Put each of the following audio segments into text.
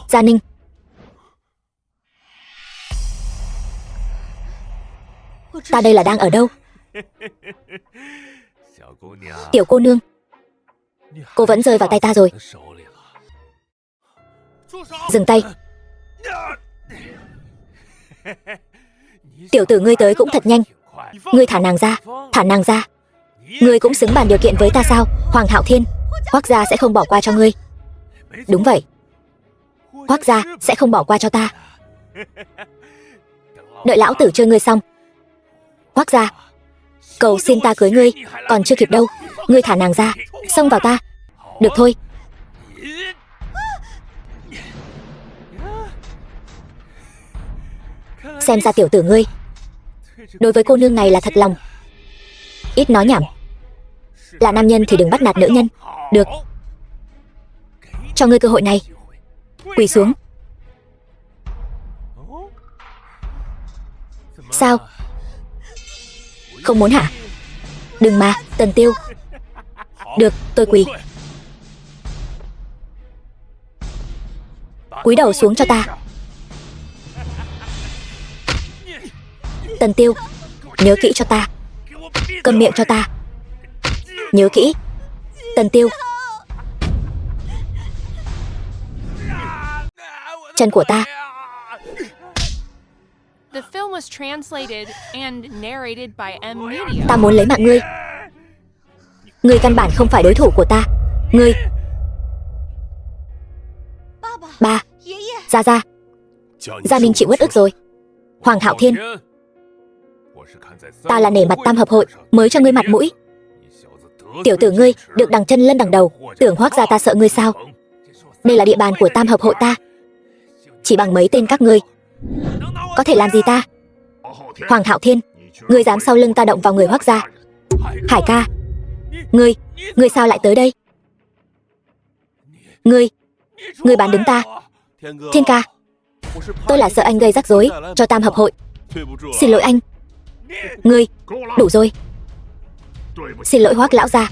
Gia Ninh. Ta đây là đang ở đâu? Tiểu cô nương, cô vẫn rơi vào tay ta rồi. Dừng tay. Tiểu tử ngươi tới cũng thật nhanh. Ngươi thả nàng ra, thả nàng ra. Ngươi cũng xứng bàn điều kiện với ta sao? Hoàng Hạo Thiên, Hoác gia sẽ không bỏ qua cho ngươi. Đúng vậy, Hoác gia sẽ không bỏ qua cho ta. Đợi lão tử chơi ngươi xong. Hoác gia, cầu xin ta cưới ngươi, còn chưa kịp đâu. Ngươi thả nàng ra, xông vào ta. Được thôi. Xem ra tiểu tử ngươi đối với cô nương này là thật lòng. Ít nói nhảm. Là nam nhân thì đừng bắt nạt nữ nhân. Được, cho ngươi cơ hội này. Quỳ xuống. Sao? Không muốn hả? Đừng mà, Tần Tiêu. Được, tôi quỳ. Cúi đầu xuống cho ta. Tần Tiêu, nhớ kỹ cho ta. Câm miệng cho ta. Nhớ kỹ. Tần Tiêu. Chân của ta. Ta muốn lấy mạng ngươi. Ngươi căn bản không phải đối thủ của ta. Ngươi. Ba. Gia Gia. Gia Ninh chịu uất ức rồi. Hoàng Hạo Thiên, ta là nể mặt Tam Hợp Hội mới cho ngươi mặt mũi. Tiểu tử ngươi được đằng chân lân đằng đầu, tưởng Hoác gia ta sợ ngươi sao? Đây là địa bàn của Tam Hợp Hội ta. Chỉ bằng mấy tên các ngươi có thể làm gì ta? Hoàng Hạo Thiên, ngươi dám sau lưng ta động vào người Hoác gia? Hải ca, ngươi sao lại tới đây? Ngươi bán đứng ta. Thiên ca, tôi là sợ anh gây rắc rối cho Tam Hợp Hội. Xin lỗi anh. Ngươi, đủ rồi. Xin lỗi Hoác lão gia,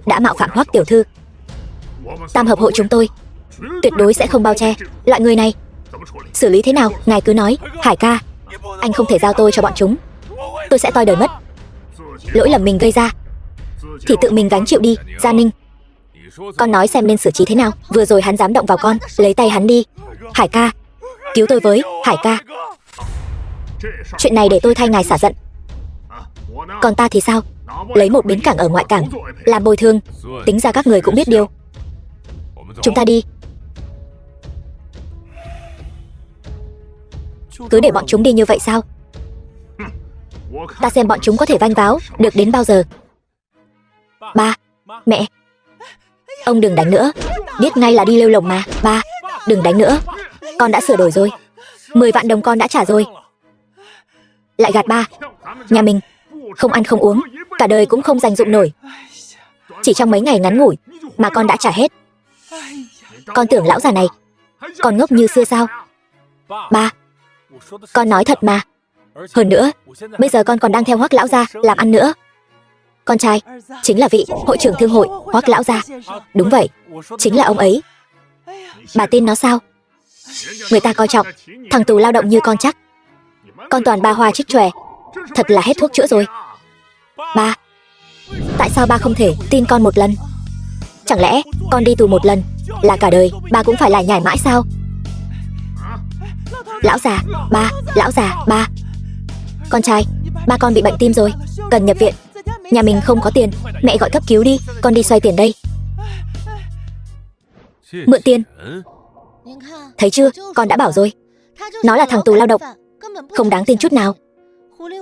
đã mạo phạm Hoác tiểu thư. Tam Hợp Hội chúng tôi tuyệt đối sẽ không bao che loại người này. Xử lý thế nào, ngài cứ nói. Hải ca, anh không thể giao tôi cho bọn chúng. Tôi sẽ toi đời mất. Lỗi lầm mình gây ra thì tự mình gánh chịu đi. Gia Ninh, con nói xem nên xử trí thế nào. Vừa rồi hắn dám động vào con, lấy tay hắn đi. Hải ca, cứu tôi với. Hải ca, chuyện này để tôi thay ngài xả giận. Còn ta thì sao? Lấy một bến cảng ở ngoại cảng làm bồi thường. Tính ra các người cũng biết điều. Chúng ta đi. Cứ để bọn chúng đi như vậy sao? Ta xem bọn chúng có thể vanh váo được đến bao giờ. Ba, mẹ, ông đừng đánh nữa. Biết ngay là đi lêu lồng mà. Ba, đừng đánh nữa. Con đã sửa đổi rồi. 10 vạn đồng con đã trả rồi. Lại gạt ba. Nhà mình không ăn không uống, cả đời cũng không dành dụm nổi. Chỉ trong mấy ngày ngắn ngủi mà con đã trả hết. Con tưởng lão già này còn ngốc như xưa sao? Ba, con nói thật mà. Hơn nữa, bây giờ con còn đang theo Hoác lão gia làm ăn nữa. Con trai chính là vị hội trưởng thương hội Hoác lão gia. Đúng vậy, chính là ông ấy. Bà tin nó sao? Người ta coi trọng thằng tù lao động như con chắc. Con toàn ba hoa trích chòe, thật là hết thuốc chữa rồi. Ba, tại sao ba không thể tin con một lần? Chẳng lẽ con đi tù một lần là cả đời ba cũng phải lải nhải mãi sao? Lão già, ba, lão già, ba. Con trai, ba con bị bệnh tim rồi, cần nhập viện. Nhà mình không có tiền, mẹ gọi cấp cứu đi, con đi xoay tiền đây. Mượn tiền. Thấy chưa, con đã bảo rồi. Nó là thằng tù lao động, không đáng tin chút nào.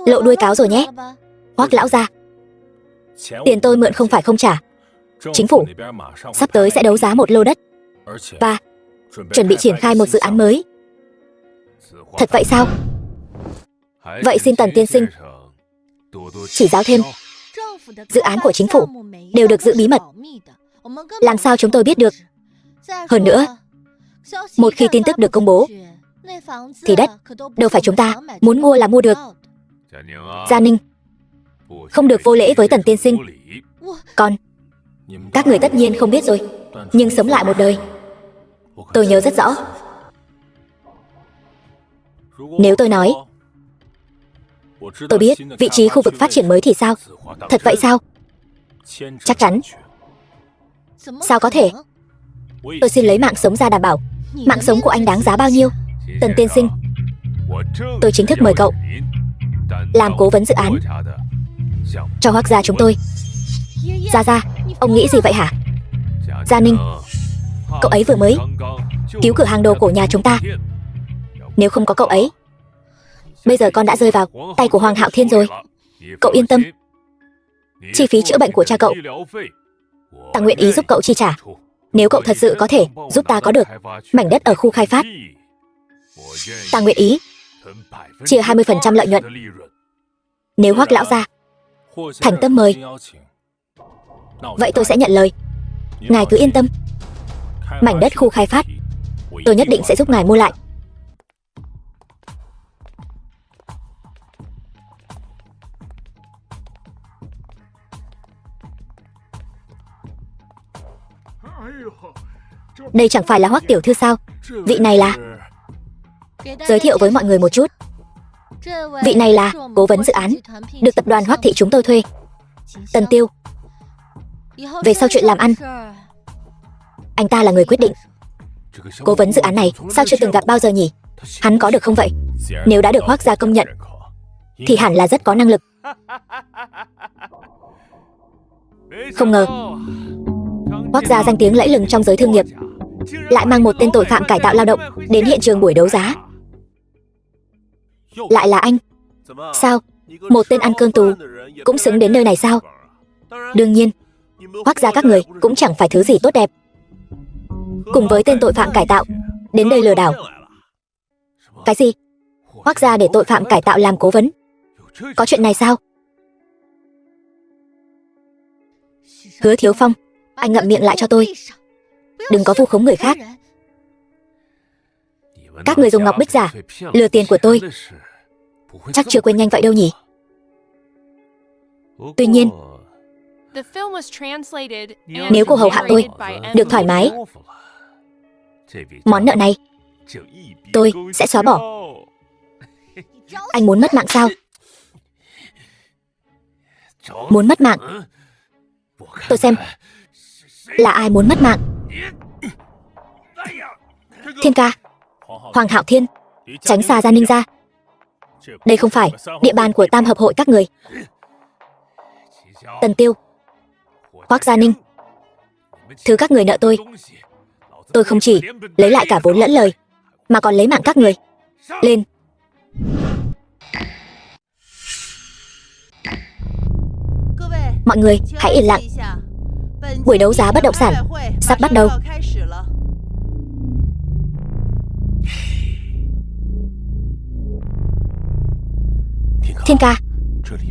Lộ đuôi cáo rồi nhé. Hoác lão gia, tiền tôi mượn không phải không trả. Chính phủ sắp tới sẽ đấu giá một lô đất và chuẩn bị triển khai một dự án mới. Thật vậy sao? Vậy xin Tần tiên sinh chỉ giáo thêm. Dự án của chính phủ đều được giữ bí mật. Làm sao chúng tôi biết được? Hơn nữa, một khi tin tức được công bố thì đất đâu phải chúng ta muốn mua là mua được. Gia Ninh, không được vô lễ với Tần tiên sinh. Các người tất nhiên không biết rồi, nhưng sống lại một đời, tôi nhớ rất rõ. Nếu tôi nói tôi biết vị trí khu vực phát triển mới thì sao? Thật vậy sao? Chắc chắn. Sao có thể? Tôi xin lấy mạng sống ra đảm bảo. Mạng sống của anh đáng giá bao nhiêu? Tần tiên sinh, tôi chính thức mời cậu làm cố vấn dự án cho Hoác gia chúng tôi. Gia, ông nghĩ gì vậy hả? Gia Ninh, cậu ấy vừa mới cứu cửa hàng đồ cổ nhà chúng ta. Nếu không có cậu ấy, bây giờ con đã rơi vào tay của Hoàng Hạo Thiên rồi. Cậu yên tâm, chi phí chữa bệnh của cha cậu ta nguyện ý giúp cậu chi trả. Nếu cậu thật sự có thể giúp ta có được mảnh đất ở khu khai phát, ta nguyện ý chia 20% lợi nhuận. Nếu Hoác lão gia thành tâm mời, vậy tôi sẽ nhận lời. Ngài cứ yên tâm, mảnh đất khu khai phát tôi nhất định sẽ giúp ngài mua lại. Đây chẳng phải là Hoác tiểu thư sao? Vị này là... Giới thiệu với mọi người một chút. Vị này là cố vấn dự án được tập đoàn Hoác thị chúng tôi thuê, Tần Tiêu. Về sau chuyện làm ăn, anh ta là người quyết định. Cố vấn dự án này sao chưa từng gặp bao giờ nhỉ? Hắn có được không vậy? Nếu đã được Hoác gia công nhận thì hẳn là rất có năng lực. Không ngờ Hoác gia danh tiếng lẫy lừng trong giới thương nghiệp lại mang một tên tội phạm cải tạo lao động đến hiện trường buổi đấu giá. Lại là anh. Sao? Một tên ăn cơm tù cũng xứng đến nơi này sao? Đương nhiên, Hoác gia các người cũng chẳng phải thứ gì tốt đẹp. Cùng với tên tội phạm cải tạo đến đây lừa đảo. Cái gì? Hoác gia để tội phạm cải tạo làm cố vấn? Có chuyện này sao? Hứa Thiếu Phong, anh ngậm miệng lại cho tôi. Đừng có vu khống người khác. Các người dùng ngọc bích giả lừa tiền của tôi, chắc chưa quên nhanh vậy đâu nhỉ? Tuy nhiên, nếu cô hầu hạ tôi được thoải mái, món nợ này tôi sẽ xóa bỏ. Anh muốn mất mạng sao? Muốn mất mạng? Tôi xem là ai muốn mất mạng. Thiên ca, Hoàng Hạo Thiên, tránh xa Gia Ninh ra. Đây không phải địa bàn của Tam hợp hội các người. Tần Tiêu, Hoác Gia Ninh, thứ các người nợ tôi không chỉ lấy lại cả vốn lẫn lời, mà còn lấy mạng các người. Lên. Mọi người hãy yên lặng. Buổi đấu giá bất động sản sắp bắt đầu. Thiên ca,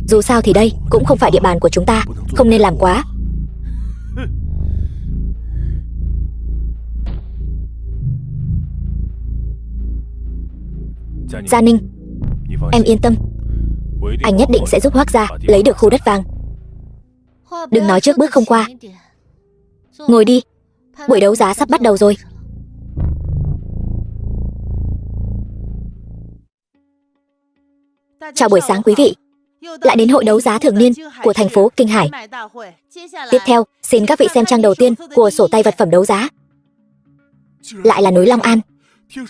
dù sao thì đây cũng không phải địa bàn của chúng ta, không nên làm quá. Gia Ninh, em yên tâm, anh nhất định sẽ giúp Hoác gia lấy được khu đất vàng. Đừng nói trước bước không qua. Ngồi đi, buổi đấu giá sắp bắt đầu rồi. Chào buổi sáng quý vị, lại đến hội đấu giá thường niên của thành phố Kinh Hải. Tiếp theo, xin các vị xem trang đầu tiên của sổ tay vật phẩm đấu giá. Lại là núi Long An.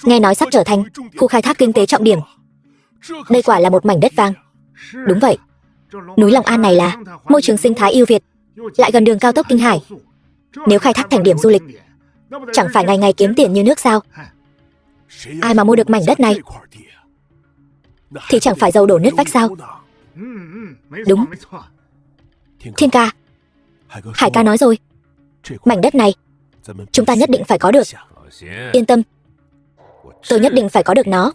Nghe nói sắp trở thành khu khai thác kinh tế trọng điểm. Đây quả là một mảnh đất vàng. Đúng vậy, núi Long An này là môi trường sinh thái ưu việt, lại gần đường cao tốc Kinh Hải. Nếu khai thác thành điểm du lịch, chẳng phải ngày ngày kiếm tiền như nước sao? Ai mà mua được mảnh đất này thì chẳng phải giàu đổ nứt vách sao? Đúng. Thiên ca, Hải ca nói rồi, mảnh đất này chúng ta nhất định phải có được. Yên tâm, tôi nhất định phải có được nó.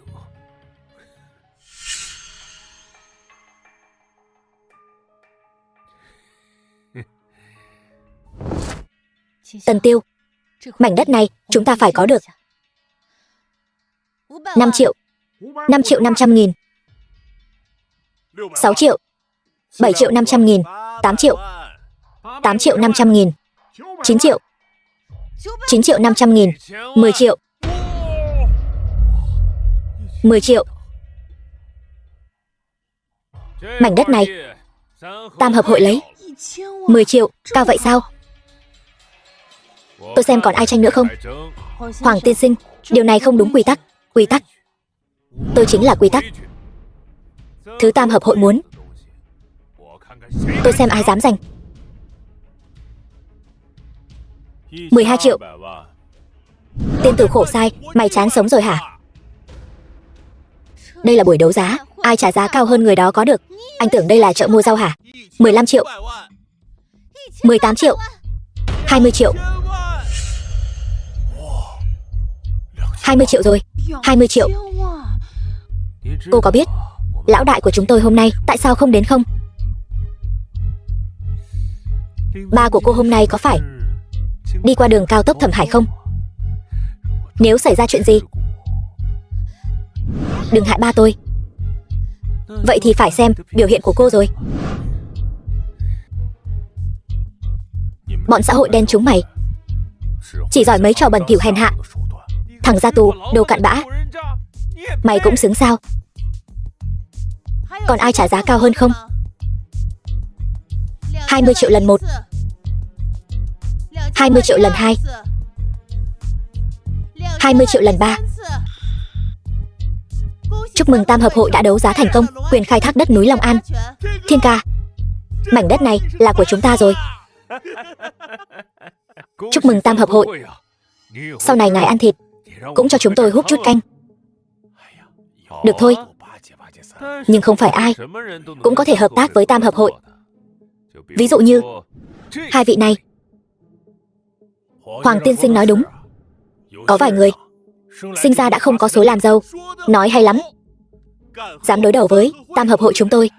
Tần Tiêu, mảnh đất này chúng ta phải có được. 5 triệu. 5 triệu 500 nghìn. 6 triệu. 7 triệu 500 nghìn. 8 triệu. 8 triệu 500 nghìn. 9 triệu. 9 triệu 500 nghìn. 10 triệu. 10 triệu. Mảnh đất này Tam hợp hội lấy 10 triệu, cao vậy sao? Tôi xem còn ai tranh nữa không? Hoàng tiên sinh, điều này không đúng quy tắc. Quy tắc. Tôi chính là quy tắc. Thứ Tam hợp hội muốn. Tôi xem ai dám giành. 12 triệu. Tiên tử khổ sai, mày chán sống rồi hả? Đây là buổi đấu giá, ai trả giá cao hơn người đó có được. Anh tưởng đây là chợ mua rau hả? 15 triệu. 18 triệu. 20 triệu. 20 triệu rồi. 20 triệu. Cô có biết lão đại của chúng tôi hôm nay tại sao không đến không? Ba của cô hôm nay có phải đi qua đường cao tốc Thẩm Hải không? Nếu xảy ra chuyện gì, đừng hại ba tôi. Vậy thì phải xem biểu hiện của cô rồi. Bọn xã hội đen chúng mày chỉ giỏi mấy trò bẩn thỉu hèn hạ. Thằng ra tù, đồ cặn bã. Mày cũng xứng sao? Còn ai trả giá cao hơn không? 20 triệu lần 1. 20 triệu lần 2. 20 triệu lần 3. Chúc mừng Tam hợp hội đã đấu giá thành công quyền khai thác đất núi Long An. Thiên ca, mảnh đất này là của chúng ta rồi. Chúc mừng Tam hợp hội. Sau này ngài ăn thịt cũng cho chúng tôi húp chút canh. Được thôi. Nhưng không phải ai cũng có thể hợp tác với Tam hợp hội. Ví dụ như hai vị này. Hoàng tiên sinh nói đúng. Có vài người sinh ra đã không có số làm dâu. Nói hay lắm. Dám đối đầu với Tam hợp hội chúng tôi.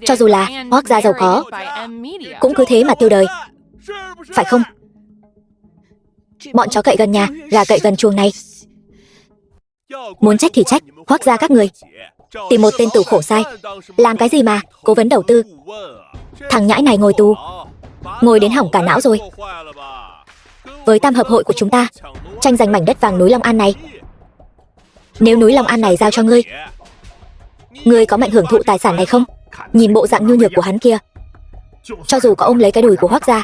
Cho dù là Hoác gia giàu có cũng cứ thế mà tiêu đời. Phải không? Bọn chó cậy gần nhà, gà cậy gần chuồng này. Muốn trách thì trách Hoác gia các người. Tìm một tên tù khổ sai làm cái gì mà cố vấn đầu tư. Thằng nhãi này ngồi tù, ngồi đến hỏng cả não rồi. Với Tam hợp hội của chúng ta tranh giành mảnh đất vàng núi Long An này. Nếu núi Long An này giao cho ngươi, ngươi có mệnh hưởng thụ tài sản này không? Nhìn bộ dạng nhu nhược của hắn kia, cho dù có ôm lấy cái đùi của Hoác gia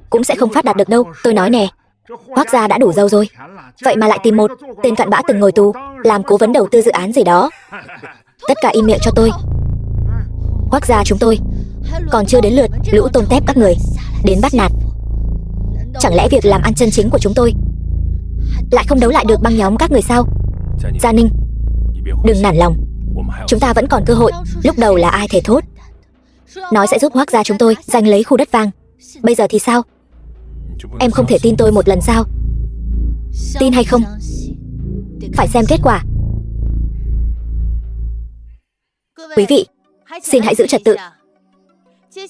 cũng sẽ không phát đạt được đâu. Tôi nói nè, Hoác gia đã đủ giàu rồi, vậy mà lại tìm một tên cặn bã từng ngồi tù làm cố vấn đầu tư dự án gì đó. Tất cả im miệng cho tôi. Hoác gia chúng tôi còn chưa đến lượt lũ tôm tép các người đến bắt nạt. Chẳng lẽ việc làm ăn chân chính của chúng tôi lại không đấu lại được băng nhóm các người sao? Gia Ninh, đừng nản lòng. Chúng ta vẫn còn cơ hội. Lúc đầu là ai thể thốt nói sẽ giúp Hoác gia chúng tôi giành lấy khu đất vàng. Bây giờ thì sao? Em không thể tin tôi một lần sao? Tin hay không phải xem kết quả. Quý vị, xin hãy giữ trật tự.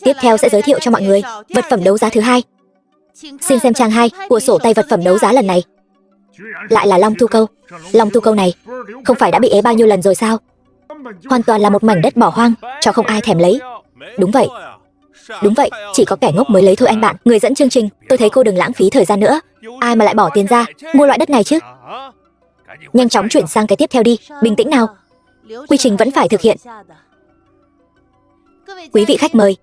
Tiếp theo sẽ giới thiệu cho mọi người vật phẩm đấu giá thứ hai. Xin xem trang 2 của sổ tay vật phẩm đấu giá lần này. Lại là Long Tu Câu. Long Tu Câu này không phải đã bị ế bao nhiêu lần rồi sao? Hoàn toàn là một mảnh đất bỏ hoang, cho không ai thèm lấy. Đúng vậy. Đúng vậy, chỉ có kẻ ngốc mới lấy thôi anh bạn. Người dẫn chương trình, tôi thấy cô đừng lãng phí thời gian nữa. Ai mà lại bỏ tiền ra mua loại đất này chứ? Nhanh chóng chuyển sang cái tiếp theo đi. Bình tĩnh nào. Quy trình vẫn phải thực hiện. Quý vị khách mời,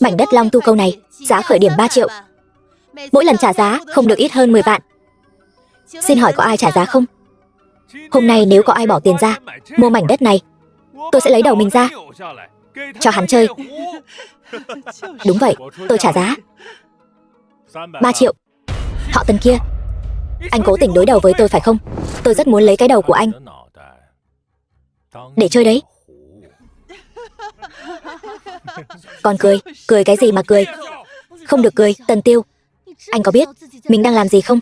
mảnh đất Long Tu Câu này giá khởi điểm 3 triệu. Mỗi lần trả giá không được ít hơn 10 vạn. Xin hỏi có ai trả giá không? Hôm nay nếu có ai bỏ tiền ra mua mảnh đất này, tôi sẽ lấy đầu mình ra cho hắn chơi. Đúng vậy, tôi trả giá 3 triệu. Họ Tần kia, anh cố tình đối đầu với tôi phải không? Tôi rất muốn lấy cái đầu của anh để chơi đấy. Còn cười cái gì mà cười? Không được cười. Tần Tiêu, anh có biết mình đang làm gì không?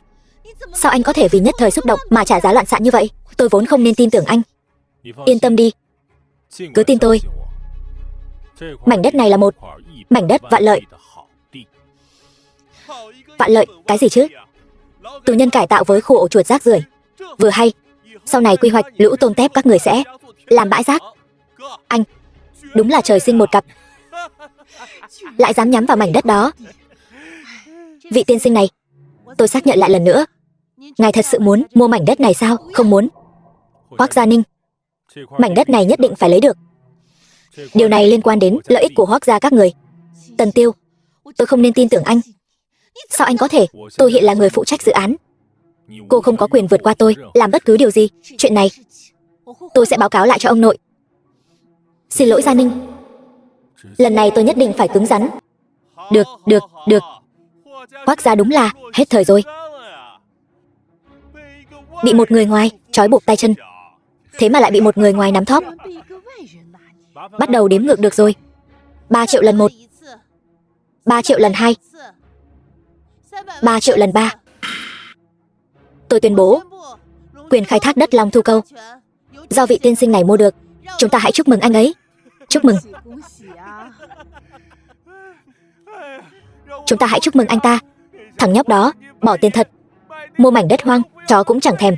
Sao anh có thể vì nhất thời xúc động mà trả giá loạn xạ như vậy? Tôi vốn không nên tin tưởng anh. Yên tâm đi, cứ tin tôi. Mảnh đất này là một mảnh đất vạn lợi. Vạn lợi cái gì chứ? Tù nhân cải tạo với khu ổ chuột rác rưởi. Vừa hay, sau này quy hoạch lũ tôm tép các người sẽ làm bãi rác. Anh, đúng là trời sinh một cặp. Lại dám nhắm vào mảnh đất đó. Vị tiên sinh này, tôi xác nhận lại lần nữa. Ngài thật sự muốn mua mảnh đất này sao? Không muốn. Hoắc Gia Ninh, mảnh đất này nhất định phải lấy được. Điều này liên quan đến lợi ích của Hoắc gia các người. Tần Tiêu, tôi không nên tin tưởng anh. Sao anh có thể? Tôi hiện là người phụ trách dự án. Cô không có quyền vượt qua tôi, làm bất cứ điều gì. Chuyện này, tôi sẽ báo cáo lại cho ông nội. Xin lỗi Gia Ninh. Lần này tôi nhất định phải cứng rắn. Được. Hoắc gia đúng là hết thời rồi. Bị một người ngoài trói buộc tay chân. Thế mà lại bị một người ngoài nắm thóp. Bắt đầu đếm ngược được rồi. 3 triệu lần 1, 3 triệu lần 2, 3 triệu lần 3. Tôi tuyên bố quyền khai thác đất Long Thu Câu do vị tiên sinh này mua được. Chúng ta hãy chúc mừng anh ấy. Chúc mừng. Chúng ta hãy chúc mừng anh ta. Thằng nhóc đó bỏ tiền thật. Mua mảnh đất hoang, chó cũng chẳng thèm.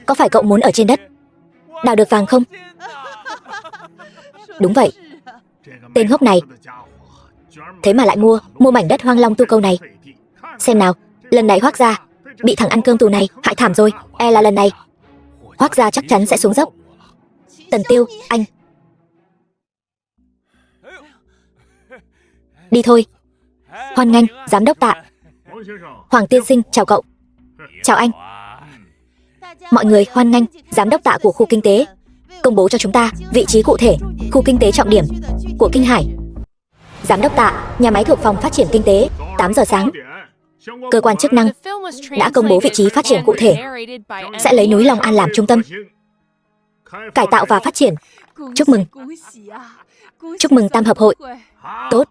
Có phải cậu muốn ở trên đất đào được vàng không? Đúng vậy. Tên ngốc này, thế mà lại mua mảnh đất hoang Long Tu Câu này. Xem nào, lần này Hoắc gia bị thằng ăn cơm tù này hại thảm rồi. E là lần này Hoắc gia chắc chắn sẽ xuống dốc. Tần Tiêu, anh đi thôi. Hoan nghênh giám đốc Tạ. Hoàng tiên sinh, chào cậu. Chào anh. Mọi người hoan nghênh giám đốc Tạ của khu kinh tế công bố cho chúng ta vị trí cụ thể khu kinh tế trọng điểm của Kinh Hải. Giám đốc Tạ, nhà máy thuộc phòng phát triển kinh tế. 8 giờ sáng, cơ quan chức năng đã công bố vị trí phát triển cụ thể, sẽ lấy núi Long An làm trung tâm, cải tạo và phát triển. Chúc mừng. Chúc mừng Tam Hợp Hội. Tốt.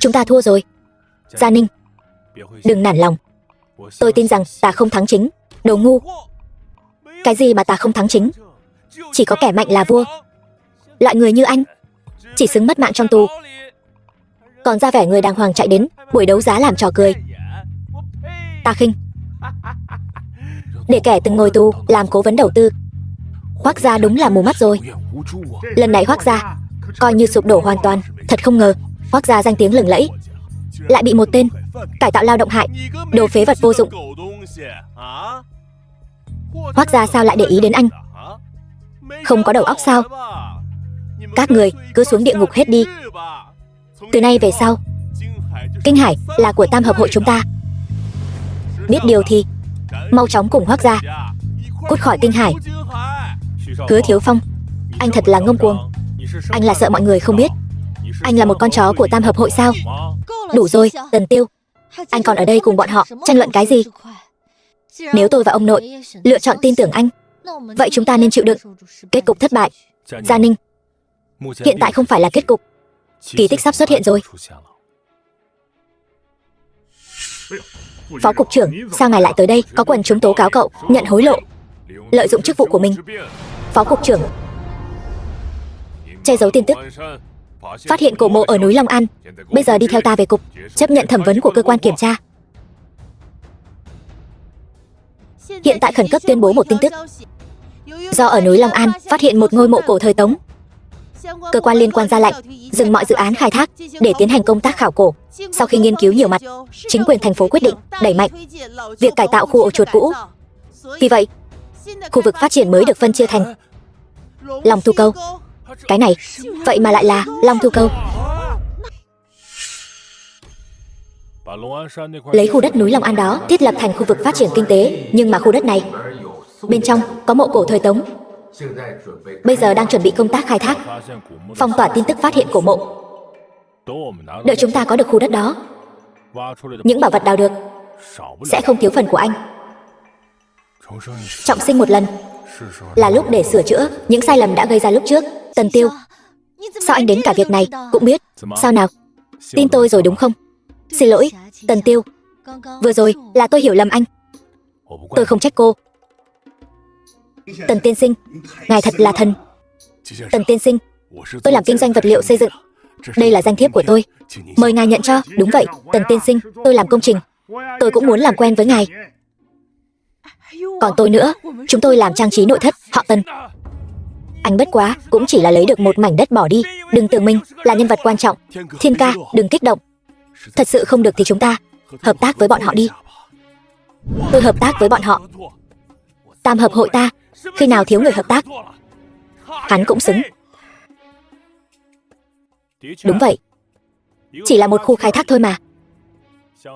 Chúng ta thua rồi. Gia Ninh, đừng nản lòng. Tôi tin rằng ta không thắng chính. Đồ ngu. Cái gì mà ta không thắng chính? Chỉ có kẻ mạnh là vua. Loại người như anh chỉ xứng mất mạng trong tù, còn ra vẻ người đàng hoàng chạy đến buổi đấu giá làm trò cười. Ta khinh. Để kẻ từng ngồi tù làm cố vấn đầu tư. Hoắc gia đúng là mù mắt rồi. Lần này Hoắc gia coi như sụp đổ hoàn toàn. Thật không ngờ Hoắc gia danh tiếng lừng lẫy lại bị một tên cải tạo lao động hại. Đồ phế vật vô dụng. Hoắc gia sao lại để ý đến anh? Không có đầu óc sao? Các người cứ xuống địa ngục hết đi. Từ nay về sau, Kinh Hải là của Tam Hợp Hội chúng ta. Biết điều thì mau chóng cùng Hoắc gia cút khỏi Kinh Hải. Hứa Thiếu Phong, anh thật là ngông cuồng. Anh là sợ mọi người không biết anh là một con chó của Tam Hợp Hội sao? Đủ rồi, Tần Tiêu. Anh còn ở đây cùng bọn họ tranh luận cái gì? Nếu tôi và ông nội lựa chọn tin tưởng anh, vậy chúng ta nên chịu đựng kết cục thất bại. Gia Ninh, hiện tại không phải là kết cục. Kỳ tích sắp xuất hiện rồi. Phó cục trưởng, sao ngài lại tới đây? Có quần chúng tố cáo cậu nhận hối lộ, lợi dụng chức vụ của mình. Phó cục trưởng, che giấu tin tức, phát hiện cổ mộ ở núi Long An. Bây giờ đi theo ta về cục chấp nhận thẩm vấn của cơ quan kiểm tra. Hiện tại khẩn cấp tuyên bố một tin tức. Do ở núi Long An phát hiện một ngôi mộ cổ thời Tống, cơ quan liên quan ra lệnh dừng mọi dự án khai thác để tiến hành công tác khảo cổ. Sau khi nghiên cứu nhiều mặt, chính quyền thành phố quyết định đẩy mạnh việc cải tạo khu ổ chuột cũ. Vì vậy, khu vực phát triển mới được phân chia thành Long Thu Câu. Cái này, vậy mà lại là Long Thu Câu. Lấy khu đất núi Long An đó thiết lập thành khu vực phát triển kinh tế, nhưng mà khu đất này bên trong có mộ cổ thời Tống. Bây giờ đang chuẩn bị công tác khai thác, phong tỏa tin tức phát hiện cổ mộ. Đợi chúng ta có được khu đất đó, những bảo vật đào được sẽ không thiếu phần của anh. Trọng sinh một lần là lúc để sửa chữa những sai lầm đã gây ra lúc trước. Tần Tiêu, sao anh đến cả việc này cũng biết? Sao nào? Tin tôi rồi đúng không? Xin lỗi, Tần Tiêu. Vừa rồi là tôi hiểu lầm anh. Tôi không trách cô. Tần tiên sinh, ngài thật là thần. Tần tiên sinh, tôi làm kinh doanh vật liệu xây dựng. Đây là danh thiếp của tôi. Mời ngài nhận cho. Đúng vậy, Tần tiên sinh, tôi làm công trình Tôi cũng muốn làm quen với ngài. Còn tôi nữa, chúng tôi làm trang trí nội thất, họ Tần. Anh bất quá, cũng chỉ là lấy được một mảnh đất bỏ đi. Đừng tưởng mình là nhân vật quan trọng. Thiên ca, đừng kích động. Thật sự không được thì chúng ta hợp tác với bọn họ đi. Tôi hợp tác với bọn họ. Tam hợp hội ta, khi nào thiếu người hợp tác? Hắn cũng xứng. Đúng vậy. Chỉ là một khu khai thác thôi mà.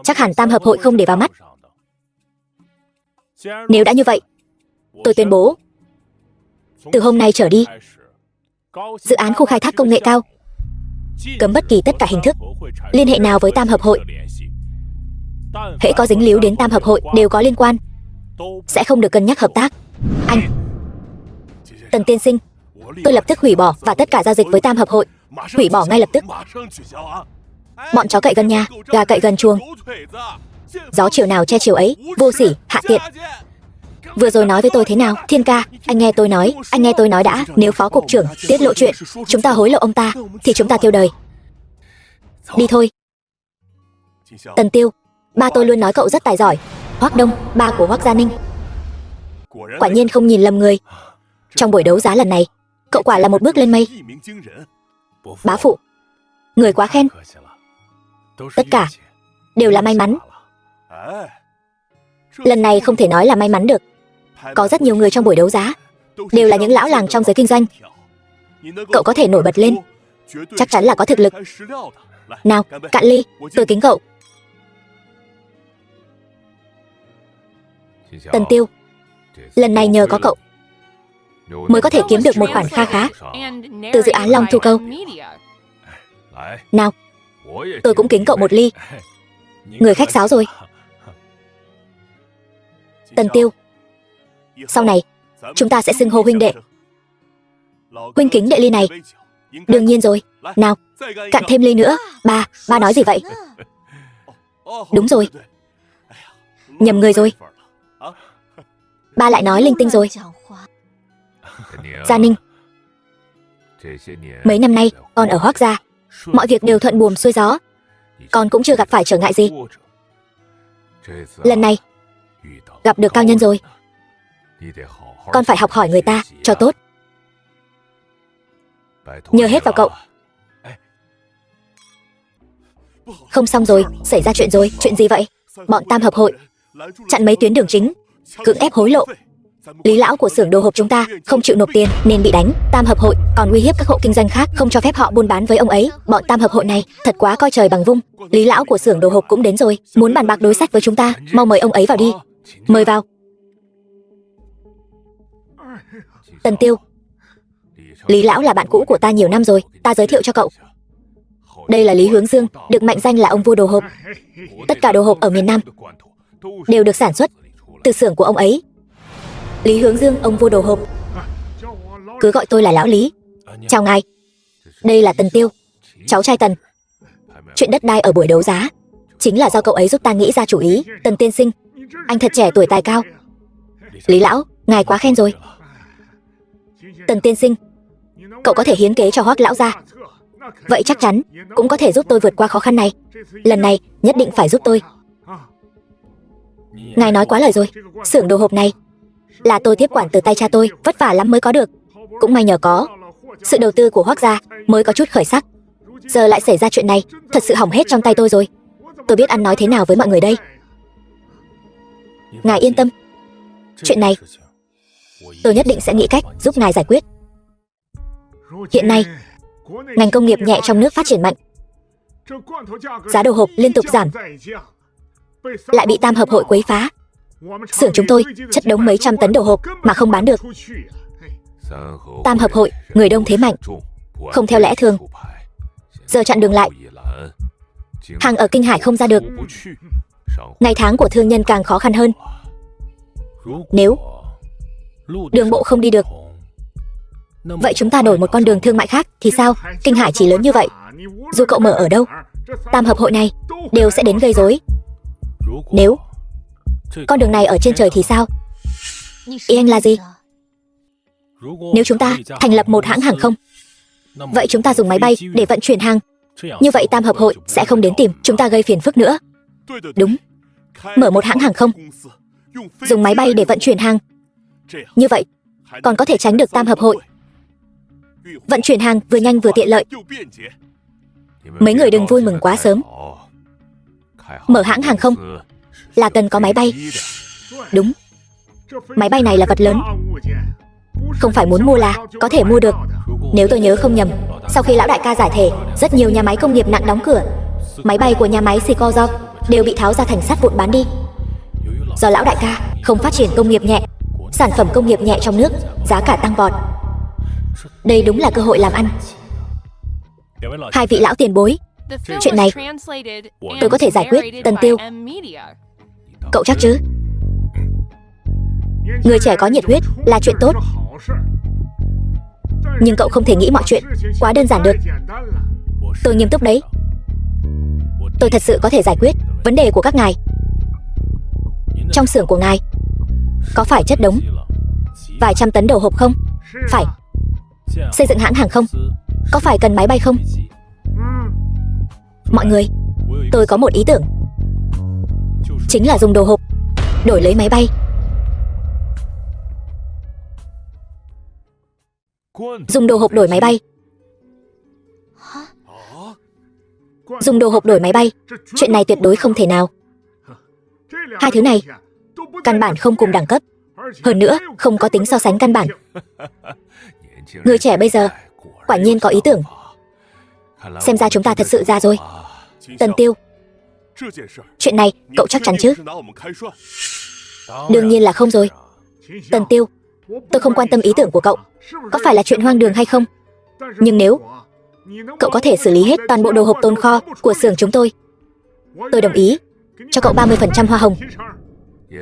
Chắc hẳn tam hợp hội không để vào mắt. Nếu đã như vậy, tôi tuyên bố, từ hôm nay trở đi, dự án khu khai thác công nghệ cao cấm bất kỳ tất cả hình thức liên hệ nào với tam hợp hội. Hễ có dính líu đến tam hợp hội đều có liên quan, sẽ không được cân nhắc hợp tác. Anh Tần tiên sinh, tôi lập tức hủy bỏ và tất cả giao dịch với tam hợp hội. Hủy bỏ ngay lập tức. Bọn chó cậy gần nhà, gà cậy gần chuồng. Gió chiều nào che chiều ấy, vô sỉ, hạ tiện. Vừa rồi nói với tôi thế nào? Thiên ca, anh nghe tôi nói đã. Nếu phó cục trưởng tiết lộ chuyện chúng ta hối lộ ông ta thì chúng ta tiêu đời. Đi thôi. Tần Tiêu, ba tôi luôn nói cậu rất tài giỏi. Hoắc Đông, ba của Hoắc Gia Ninh. Quả nhiên không nhìn lầm người. Trong buổi đấu giá lần này, cậu quả là một bước lên mây. Bá phụ, người quá khen. Tất cả đều là may mắn. Lần này không thể nói là may mắn được. Có rất nhiều người trong buổi đấu giá đều là những lão làng trong giới kinh doanh. Cậu có thể nổi bật lên, chắc chắn là có thực lực. Nào, cạn ly, tôi kính cậu. Tần Tiêu, lần này nhờ có cậu mới có thể kiếm được một khoản kha khá từ dự án Long Thu Câu. Nào, tôi cũng kính cậu một ly. Người khách sáo rồi. Tần Tiêu, sau này chúng ta sẽ xưng hô huynh đệ. Huynh kính đệ ly này. Đương nhiên rồi. Nào, cạn thêm ly nữa. Ba nói gì vậy? Đúng rồi, nhầm người rồi. Ba lại nói linh tinh rồi. Gia Ninh, mấy năm nay con ở Hoắc gia, mọi việc đều thuận buồm xuôi gió, con cũng chưa gặp phải trở ngại gì. Lần này gặp được cao nhân rồi, con phải học hỏi người ta cho tốt. Nhờ hết vào cậu. Không xong rồi, xảy ra chuyện rồi. Chuyện gì vậy? Bọn tam hợp hội chặn mấy tuyến đường chính, cưỡng ép hối lộ. Lý lão của xưởng đồ hộp chúng ta không chịu nộp tiền nên bị đánh. Tam hợp hội còn uy hiếp các hộ kinh doanh khác, không cho phép họ buôn bán với ông ấy. Bọn tam hợp hội này thật quá coi trời bằng vung. Lý lão của xưởng đồ hộp cũng đến rồi, muốn bàn bạc đối sách với chúng ta. Mau mời ông ấy vào đi. Mời vào. Tần Tiêu, Lý lão là bạn cũ của ta nhiều năm rồi, ta giới thiệu cho cậu. Đây là Lý Hướng Dương, được mệnh danh là ông vua đồ hộp. Tất cả đồ hộp ở miền Nam đều được sản xuất từ xưởng của ông ấy. Lý Hướng Dương, ông vua đồ hộp. Cứ gọi tôi là lão Lý. Chào ngài. Đây là Tần Tiêu, cháu trai Tần. Chuyện đất đai ở buổi đấu giá chính là do cậu ấy giúp ta nghĩ ra chủ ý. Tần tiên sinh, anh thật trẻ tuổi tài cao. Lý lão, ngài quá khen rồi. Tần tiên sinh, cậu có thể hiến kế cho Hoắc lão gia, vậy chắc chắn cũng có thể giúp tôi vượt qua khó khăn này. Lần này nhất định phải giúp tôi. Ngài nói quá lời rồi. Xưởng đồ hộp này là tôi tiếp quản từ tay cha tôi, vất vả lắm mới có được. Cũng may nhờ có sự đầu tư của Hoắc gia mới có chút khởi sắc. Giờ lại xảy ra chuyện này, thật sự hỏng hết trong tay tôi rồi. Tôi biết ăn nói thế nào với mọi người đây. Ngài yên tâm, chuyện này tôi nhất định sẽ nghĩ cách giúp ngài giải quyết. Hiện nay ngành công nghiệp nhẹ trong nước phát triển mạnh, giá đồ hộp liên tục giảm, lại bị tam hợp hội quấy phá. Xưởng chúng tôi chất đống mấy trăm tấn đồ hộp mà không bán được. Tam hợp hội người đông thế mạnh, không theo lẽ thường, giờ chặn đường lại, hàng ở Kinh Hải không ra được. Ngày tháng của thương nhân càng khó khăn hơn. Nếu đường bộ không đi được, vậy chúng ta đổi một con đường thương mại khác thì sao? Kinh Hải chỉ lớn như vậy, dù cậu mở ở đâu, tam hợp hội này đều sẽ đến gây rối. Nếu con đường này ở trên trời thì sao? Ý anh là gì? Nếu chúng ta thành lập một hãng hàng không, vậy chúng ta dùng máy bay để vận chuyển hàng. Như vậy tam hợp hội sẽ không đến tìm chúng ta gây phiền phức nữa. Đúng, mở một hãng hàng không, dùng máy bay để vận chuyển hàng. Như vậy, còn có thể tránh được tam hợp hội. Vận chuyển hàng vừa nhanh vừa tiện lợi. Mấy người đừng vui mừng quá sớm. Mở hãng hàng không là cần có máy bay. Đúng, máy bay này là vật lớn. Không phải muốn mua là có thể mua được. Nếu tôi nhớ không nhầm, sau khi lão đại ca giải thể, rất nhiều nhà máy công nghiệp nặng đóng cửa. Máy bay của nhà máy Sikorzov đều bị tháo ra thành sắt vụn bán đi. Do lão đại ca không phát triển công nghiệp nhẹ, sản phẩm công nghiệp nhẹ trong nước giá cả tăng vọt. Đây đúng là cơ hội làm ăn. Hai vị lão tiền bối, chuyện này tôi có thể giải quyết. Tần Tiêu, cậu chắc chứ? Người trẻ có nhiệt huyết là chuyện tốt, nhưng cậu không thể nghĩ mọi chuyện quá đơn giản được. Tôi nghiêm túc đấy. Tôi thật sự có thể giải quyết vấn đề của các ngài. Trong xưởng của ngài có phải chất đống vài trăm tấn đồ hộp không? Phải. Xây dựng hãng hàng không có phải cần máy bay không? Mọi người, tôi có một ý tưởng, chính là dùng đồ hộp đổi lấy máy bay. Dùng đồ hộp đổi máy bay. Dùng đồ hộp đổi máy bay, chuyện này tuyệt đối không thể nào. Hai thứ này căn bản không cùng đẳng cấp, hơn nữa không có tính so sánh căn bản. Người trẻ bây giờ quả nhiên có ý tưởng. Xem ra chúng ta thật sự già rồi. Tần Tiêu, chuyện này cậu chắc chắn chứ? Đương nhiên là không rồi. Tần Tiêu, tôi không quan tâm ý tưởng của cậu có phải là chuyện hoang đường hay không, nhưng nếu cậu có thể xử lý hết toàn bộ đồ hộp tồn kho của xưởng chúng tôi đồng ý cho cậu 30% hoa hồng,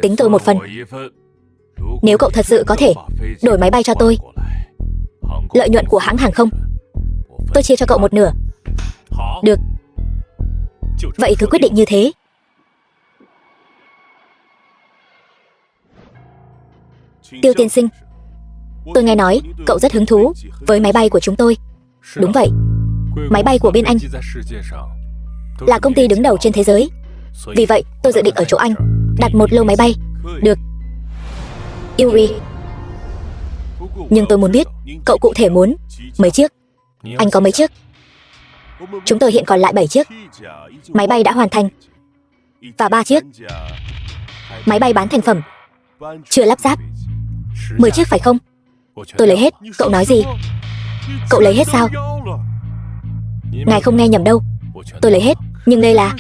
tính tôi một phần. Nếu cậu thật sự có thể đổi máy bay cho tôi, lợi nhuận của hãng hàng không tôi chia cho cậu một nửa. Được, vậy cứ quyết định như thế. Tiêu tiên sinh, tôi nghe nói cậu rất hứng thú với máy bay của chúng tôi. Đúng vậy, máy bay của bên anh là công ty đứng đầu trên thế giới. Vì vậy tôi dự định ở chỗ anh đặt một lô máy bay. Được, Yuri, nhưng tôi muốn biết cậu cụ thể muốn mấy chiếc. Anh có mấy chiếc? Chúng tôi hiện còn lại 7 chiếc. Máy bay đã hoàn thành và 3 chiếc máy bay bán thành phẩm chưa lắp ráp. 10 chiếc phải không? Tôi lấy hết. Cậu nói gì? Cậu lấy hết sao? Ngài không nghe nhầm đâu. Tôi lấy hết, nhưng đây là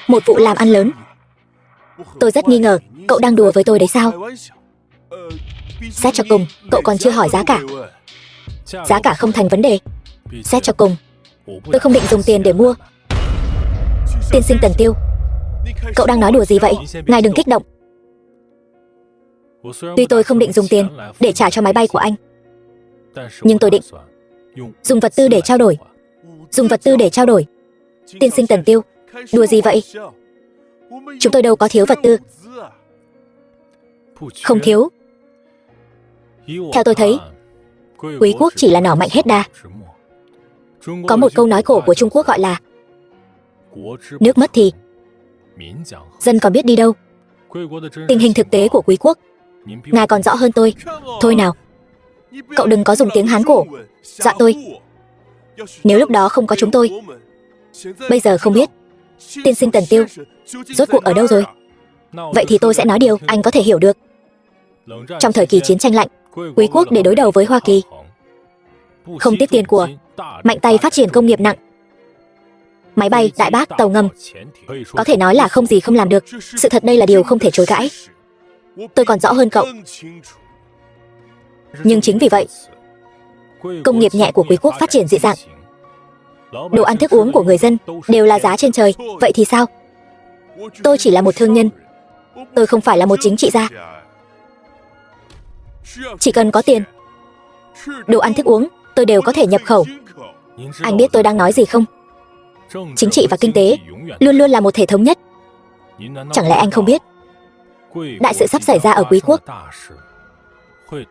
một vụ làm ăn lớn. Tôi rất nghi ngờ cậu đang đùa với tôi đấy sao? Xét cho cùng, cậu còn chưa hỏi giá cả. Giá cả không thành vấn đề. Xét cho cùng, tôi không định dùng tiền để mua. Tiên sinh Tần Tiêu, cậu đang nói đùa gì vậy? Ngài đừng kích động. Tuy tôi không định dùng tiền để trả cho máy bay của anh, nhưng tôi định dùng vật tư để trao đổi. Dùng vật tư để trao đổi. Tiên sinh Tần Tiêu, đùa gì vậy? Chúng tôi đâu có thiếu vật tư. Không thiếu. Theo tôi thấy, Quý quốc chỉ là nỏ mạnh hết đà. Có một câu nói cổ của Trung Quốc gọi là nước mất thì dân còn biết đi đâu. Tình hình thực tế của Quý quốc ngài còn rõ hơn tôi. Thôi nào, cậu đừng có dùng tiếng Hán cổ dọa tôi. Nếu lúc đó không có chúng tôi, bây giờ không biết tiên sinh Tần Tiêu rốt cuộc ở đâu rồi. Vậy thì tôi sẽ nói điều anh có thể hiểu được. Trong thời kỳ chiến tranh lạnh, Quý quốc để đối đầu với Hoa Kỳ không tiếc tiền của, mạnh tay phát triển công nghiệp nặng. Máy bay, đại bác, tàu ngầm, có thể nói là không gì không làm được. Sự thật đây là điều không thể chối cãi. Tôi còn rõ hơn cậu. Nhưng chính vì vậy, công nghiệp nhẹ của Quý quốc phát triển dị dạng. Đồ ăn thức uống của người dân đều là giá trên trời. Vậy thì sao? Tôi chỉ là một thương nhân. Tôi không phải là một chính trị gia. Chỉ cần có tiền, đồ ăn thức uống tôi đều có thể nhập khẩu. Anh biết tôi đang nói gì không? Chính trị và kinh tế luôn luôn là một thể thống nhất. Chẳng lẽ anh không biết đại sự sắp xảy ra ở Quý quốc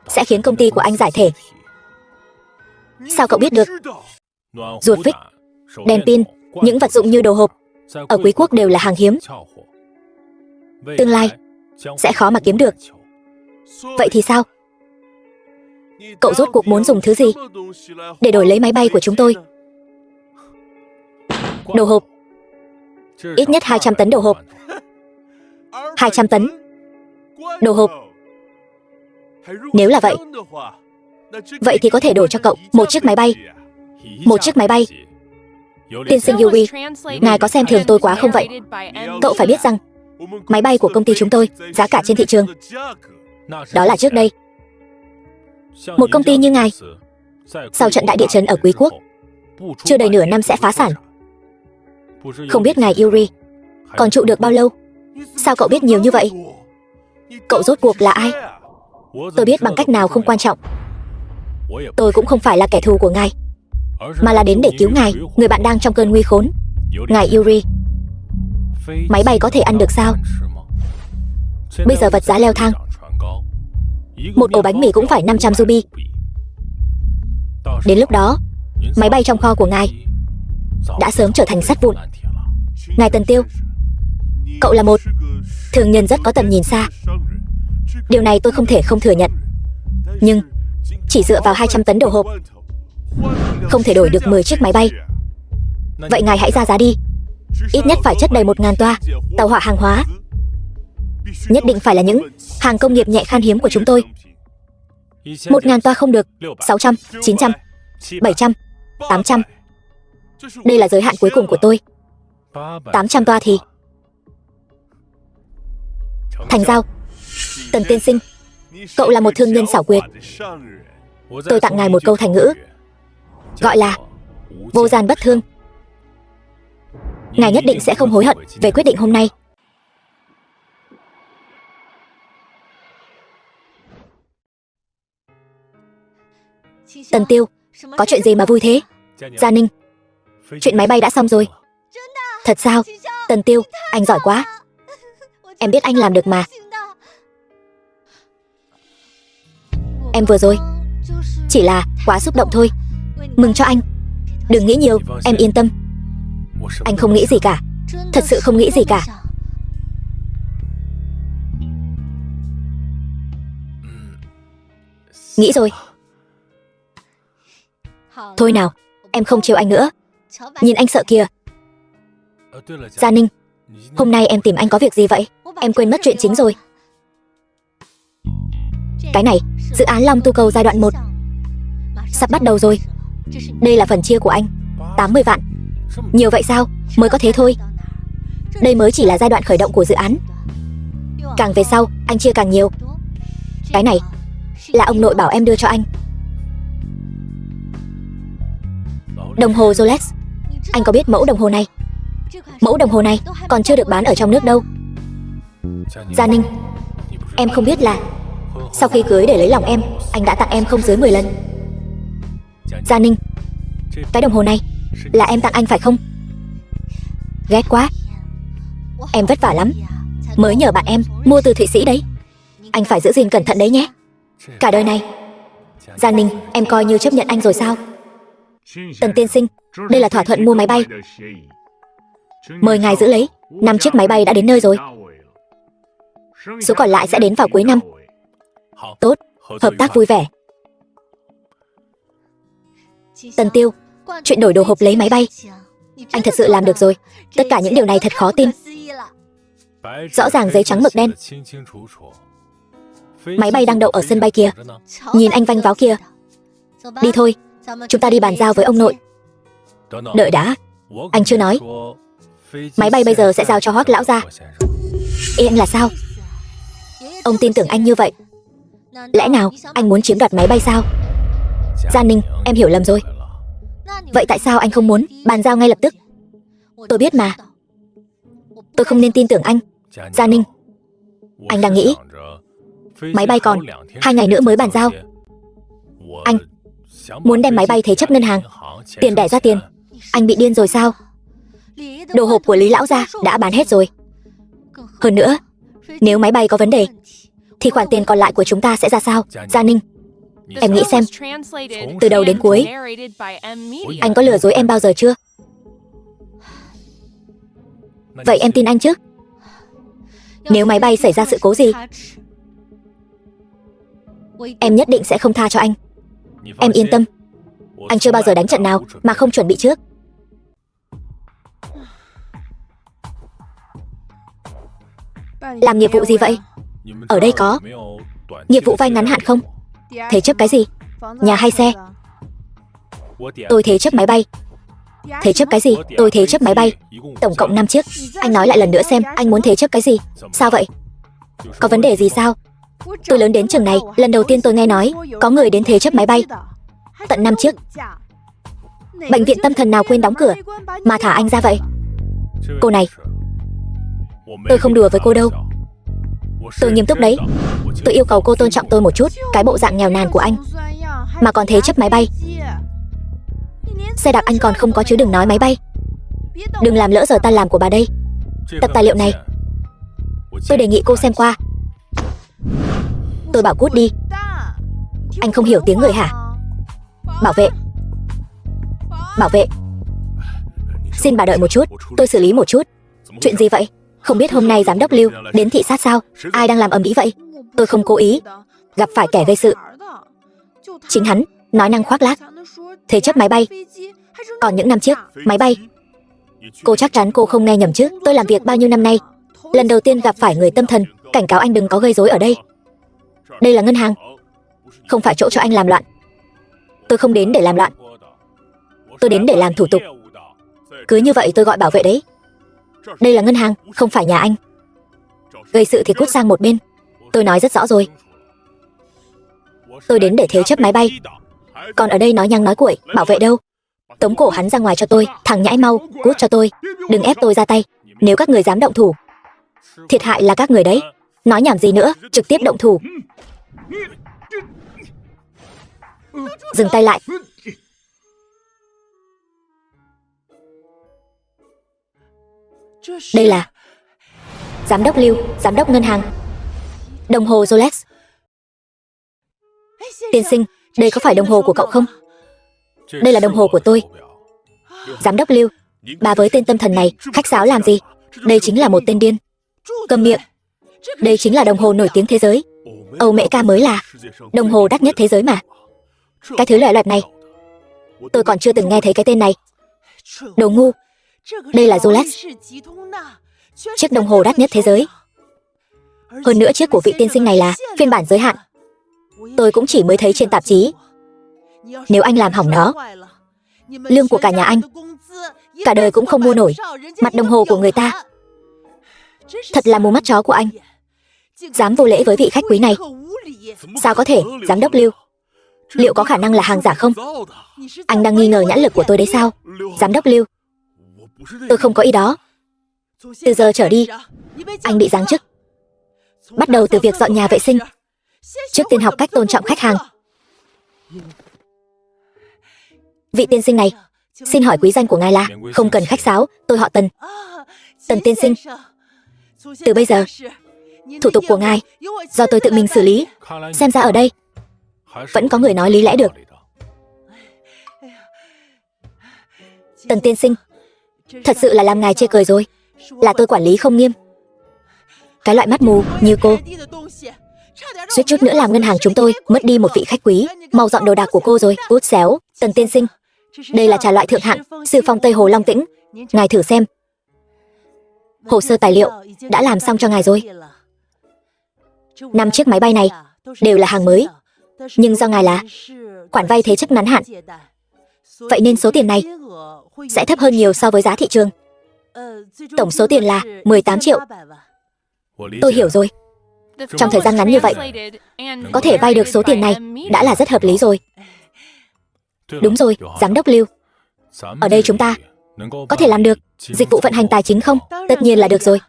sẽ khiến công ty của anh giải thể? Sao cậu biết được? Ruột vích, đèn pin, những vật dụng như đồ hộp ở Quý quốc đều là hàng hiếm. Tương lai sẽ khó mà kiếm được. Vậy thì sao? Cậu rốt cuộc muốn dùng thứ gì để đổi lấy máy bay của chúng tôi? Đồ hộp. Ít nhất 200 tấn đồ hộp. 200 tấn đồ hộp. Nếu là vậy, vậy thì có thể đổi cho cậu một chiếc máy bay. Một chiếc máy bay. Tiên sinh Yuri, ngài có xem thường tôi quá không vậy? Cậu phải biết rằng máy bay của công ty chúng tôi giá cả trên thị trường. Đó là trước đây. Một công ty như ngài, sau trận đại địa chấn ở Quý Quốc, chưa đầy nửa năm sẽ phá sản. Không biết ngài Yuri còn trụ được bao lâu? Sao cậu biết nhiều như vậy? Cậu rốt cuộc là ai? Tôi biết bằng cách nào không quan trọng. Tôi cũng không phải là kẻ thù của ngài, mà là đến để cứu ngài, người bạn đang trong cơn nguy khốn. Ngài Yuri, máy bay có thể ăn được sao? Bây giờ vật giá leo thang. Một ổ bánh mì cũng phải 500 ruby. Đến lúc đó, máy bay trong kho của ngài đã sớm trở thành sắt vụn. Ngài Tần Tiêu, cậu là một thương nhân rất có tầm nhìn xa. Điều này tôi không thể không thừa nhận. Nhưng chỉ dựa vào 200 tấn đồ hộp không thể đổi được 10 chiếc máy bay. Vậy ngài hãy ra giá đi. Ít nhất phải chất đầy 1.000 toa tàu hỏa hàng hóa. Nhất định phải là những hàng công nghiệp nhẹ khan hiếm của chúng tôi. 1.000 toa không được. 600, 900, 700, 800. Đây là giới hạn cuối cùng của tôi. 800 toa thì thành giao. Tần tiên sinh, cậu là một thương nhân xảo quyệt. Tôi tặng ngài một câu thành ngữ, gọi là vô gian bất thương. Ngài nhất định sẽ không hối hận về quyết định hôm nay. Tần Tiêu, có chuyện gì mà vui thế? Gia Ninh, chuyện máy bay đã xong rồi. Thật sao? Tần Tiêu, anh giỏi quá. Em biết anh làm được mà. Em vừa rồi chỉ là quá xúc động thôi. Mừng cho anh. Đừng nghĩ nhiều, em yên tâm. Anh không nghĩ gì cả. Thật sự không nghĩ gì cả. Nghĩ rồi. Thôi nào, em không trêu anh nữa. Nhìn anh sợ kìa. Gia Ninh, hôm nay em tìm anh có việc gì vậy? Em quên mất chuyện chính rồi. Cái này, dự án Long Tu Cầu giai đoạn 1 sắp bắt đầu rồi. Đây là phần chia của anh, 80 vạn. Nhiều vậy sao? Mới có thế thôi. Đây mới chỉ là giai đoạn khởi động của dự án. Càng về sau, anh chia càng nhiều. Cái này là ông nội bảo em đưa cho anh. Đồng hồ Rolex. Anh có biết mẫu đồng hồ này? Mẫu đồng hồ này còn chưa được bán ở trong nước đâu. Gia Ninh, em không biết là sau khi cưới để lấy lòng em, anh đã tặng em không dưới 10 lần. Gia Ninh, cái đồng hồ này là em tặng anh phải không? Ghét quá. Em vất vả lắm mới nhờ bạn em mua từ Thụy Sĩ đấy. Anh phải giữ gìn cẩn thận đấy nhé. Cả đời này. Gia Ninh, em coi như chấp nhận anh rồi sao? Tần tiên sinh, đây là thỏa thuận mua máy bay. Mời ngài giữ lấy. 5 chiếc máy bay đã đến nơi rồi. Số còn lại sẽ đến vào cuối năm. Tốt, hợp tác vui vẻ. Tần Tiêu, chuyện đổi đồ hộp lấy máy bay, anh thật sự làm được rồi. Tất cả những điều này thật khó tin. Rõ ràng giấy trắng mực đen. Máy bay đang đậu ở sân bay kia. Nhìn anh vanh váo kia. Đi thôi, chúng ta đi bàn giao với ông nội. Đợi đã, anh chưa nói. Máy bay bây giờ sẽ giao cho Hoác lão gia. Ý anh là sao? Ông tin tưởng anh như vậy? Lẽ nào anh muốn chiếm đoạt máy bay sao? Gia Ninh, em hiểu lầm rồi. Vậy tại sao anh không muốn bàn giao ngay lập tức? Tôi biết mà. Tôi không nên tin tưởng anh. Gia Ninh, anh đang nghĩ máy bay còn 2 ngày nữa mới bàn giao. Anh muốn đem máy bay thế chấp ngân hàng, tiền đẻ ra tiền. Anh bị điên rồi sao? Đồ hộp của Lý lão gia đã bán hết rồi. Hơn nữa, nếu máy bay có vấn đề thì khoản tiền còn lại của chúng ta sẽ ra sao? Gia Ninh, em nghĩ xem, từ đầu đến cuối anh có lừa dối em bao giờ chưa? Vậy em tin anh chứ? Nếu máy bay xảy ra sự cố gì, em nhất định sẽ không tha cho anh. Em yên tâm, anh chưa bao giờ đánh trận nào mà không chuẩn bị trước. Làm nghiệp vụ gì vậy? Ở đây có nghiệp vụ vay ngắn hạn không? Thế chấp cái gì? Nhà hay xe? Tôi thế chấp máy bay. Thế chấp cái gì? Tôi thế chấp máy bay. Tổng cộng 5 chiếc. Anh nói lại lần nữa xem, anh muốn thế chấp cái gì? Sao vậy? Có vấn đề gì sao? Tôi lớn đến chừng này, lần đầu tiên tôi nghe nói có người đến thế chấp máy bay. Tận 5 chiếc. Bệnh viện tâm thần nào quên đóng cửa mà thả anh ra vậy? Cô này, tôi không đùa với cô đâu. Tôi nghiêm túc đấy. Tôi yêu cầu cô tôn trọng tôi một chút. Cái bộ dạng nghèo nàn của anh mà còn thế chấp máy bay. Xe đạp anh còn không có chứ đừng nói máy bay. Đừng làm lỡ giờ tan làm của bà đây. Tập tài liệu này tôi đề nghị cô xem qua. Tôi bảo cút đi. Anh không hiểu tiếng người hả? Bảo vệ. Bảo vệ. Xin bà đợi một chút, tôi xử lý một chút. Chuyện gì vậy? Không biết hôm nay giám đốc Lưu đến thị sát sao? Ai đang làm ầm ĩ vậy? Tôi không cố ý. Gặp phải kẻ gây sự. Chính hắn, nói năng khoác lác. Thế chấp máy bay. Còn những 5 chiếc máy bay. Cô chắc chắn cô không nghe nhầm chứ? Tôi làm việc bao nhiêu năm nay, lần đầu tiên gặp phải người tâm thần. Cảnh cáo anh đừng có gây rối ở đây. Đây là ngân hàng, không phải chỗ cho anh làm loạn. Tôi không đến để làm loạn. Tôi đến để làm thủ tục. Cứ như vậy tôi gọi bảo vệ đấy. Đây là ngân hàng, không phải nhà anh. Gây sự thì cút sang một bên. Tôi nói rất rõ rồi. Tôi đến để thế chấp máy bay. Còn ở đây nói nhăng nói cuội. Bảo vệ đâu? Tống cổ hắn ra ngoài cho tôi. Thằng nhãi mau, cút cho tôi. Đừng ép tôi ra tay. Nếu các người dám động thủ, thiệt hại là các người đấy. Nói nhảm gì nữa, trực tiếp động thủ. Dừng tay lại. Đây là giám đốc Lưu, giám đốc ngân hàng. Đồng hồ Rolex. Tiên sinh, đây có phải đồng hồ của cậu không? Đây là đồng hồ của tôi. Giám đốc Lưu, bà với tên tâm thần này khách sáo làm gì? Đây chính là một tên điên. Cầm miệng. Đây chính là đồng hồ nổi tiếng thế giới. Âu Mễ Ca mới là đồng hồ đắt nhất thế giới mà. Cái thứ loại loẹt này, tôi còn chưa từng nghe thấy cái tên này. Đồ ngu. Đây là Rolex, chiếc đồng hồ đắt nhất thế giới. Hơn nữa chiếc của vị tiên sinh này là phiên bản giới hạn. Tôi cũng chỉ mới thấy trên tạp chí. Nếu anh làm hỏng nó, lương của cả nhà anh cả đời cũng không mua nổi mặt đồng hồ của người ta. Thật là mù mắt chó của anh. Dám vô lễ với vị khách quý này. Sao có thể? Giám đốc Lưu, liệu có khả năng là hàng giả không? Anh đang nghi ngờ nhãn lực của tôi đấy sao? Giám đốc Lưu, tôi không có ý đó. Từ giờ trở đi, anh bị giáng chức. Bắt đầu từ việc dọn nhà vệ sinh. Trước tiên học cách tôn trọng khách hàng. Vị tiên sinh này, xin hỏi quý danh của ngài là? Không cần khách sáo, tôi họ Tần. Tần tiên sinh. Từ bây giờ, thủ tục của ngài do tôi tự mình xử lý. Xem ra ở đây vẫn có người nói lý lẽ được. Tần tiên sinh, thật sự là làm ngài chê cười rồi. Là tôi quản lý không nghiêm. Cái loại mắt mù như cô suýt chút nữa làm ngân hàng chúng tôi mất đi một vị khách quý. Mau dọn đồ đạc của cô rồi. Cút xéo. Tần tiên sinh, đây là trà loại thượng hạng, Sư Phong Tây Hồ Long Tĩnh. Ngài thử xem. Hồ sơ tài liệu đã làm xong cho ngài rồi. 5 chiếc máy bay này đều là hàng mới, nhưng do ngài là khoản vay thế chấp ngắn hạn, vậy nên số tiền này sẽ thấp hơn nhiều so với giá thị trường. Tổng số tiền là 18 triệu. Tôi hiểu rồi. Trong thời gian ngắn như vậy, có thể vay được số tiền này đã là rất hợp lý rồi. Đúng rồi, giám đốc Lưu. Ở đây chúng ta có thể làm được dịch vụ vận hành tài chính không? Tất nhiên là được rồi.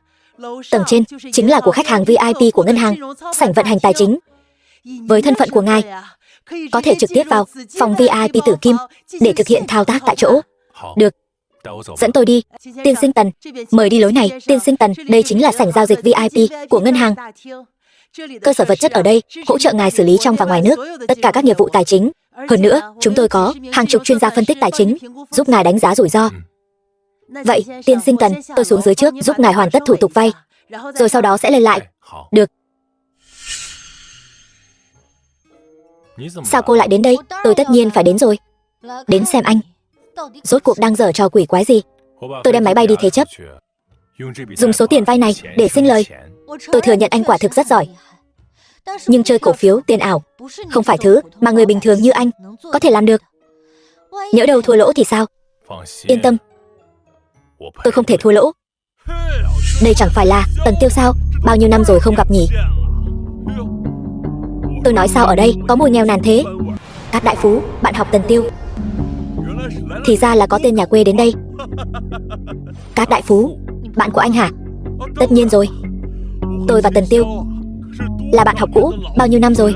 Tầng trên chính là của khách hàng VIP của ngân hàng, sảnh vận hành tài chính. Với thân phận của ngài, có thể trực tiếp vào phòng VIP Tử Kim để thực hiện thao tác tại chỗ. Được. Dẫn tôi đi. Tiên sinh Tần, mời đi lối này. Tiên sinh Tần, đây chính là sảnh giao dịch VIP của ngân hàng. Cơ sở vật chất ở đây hỗ trợ ngài xử lý trong và ngoài nước tất cả các nghiệp vụ tài chính. Hơn nữa, chúng tôi có hàng chục chuyên gia phân tích tài chính giúp ngài đánh giá rủi ro. Vậy, tiên sinh Tần, tôi xuống dưới trước giúp ngài hoàn tất thủ tục vay. rồi sau đó sẽ lên lại. Được. Sao cô lại đến đây? Tôi tất nhiên phải đến rồi. Đến xem anh rốt cuộc đang giở trò quỷ quái gì. Tôi đem máy bay đi thế chấp, dùng số tiền vay này để sinh lời. Tôi thừa nhận anh quả thực rất giỏi, nhưng chơi cổ phiếu tiền ảo không phải thứ mà người bình thường như anh có thể làm được. Nhỡ đâu thua lỗ thì sao? Yên tâm, tôi không thể thua lỗ. Đây chẳng phải là Tần Tiêu sao? Bao nhiêu năm rồi không gặp nhỉ? Tôi nói sao ở đây có mùi nghèo nàn thế? Cát đại phú, bạn học Tần Tiêu. Thì ra là có tên nhà quê đến đây. Cát đại phú, bạn của anh hả? Tất nhiên rồi. Tôi và Tần Tiêu là bạn học cũ bao nhiêu năm rồi.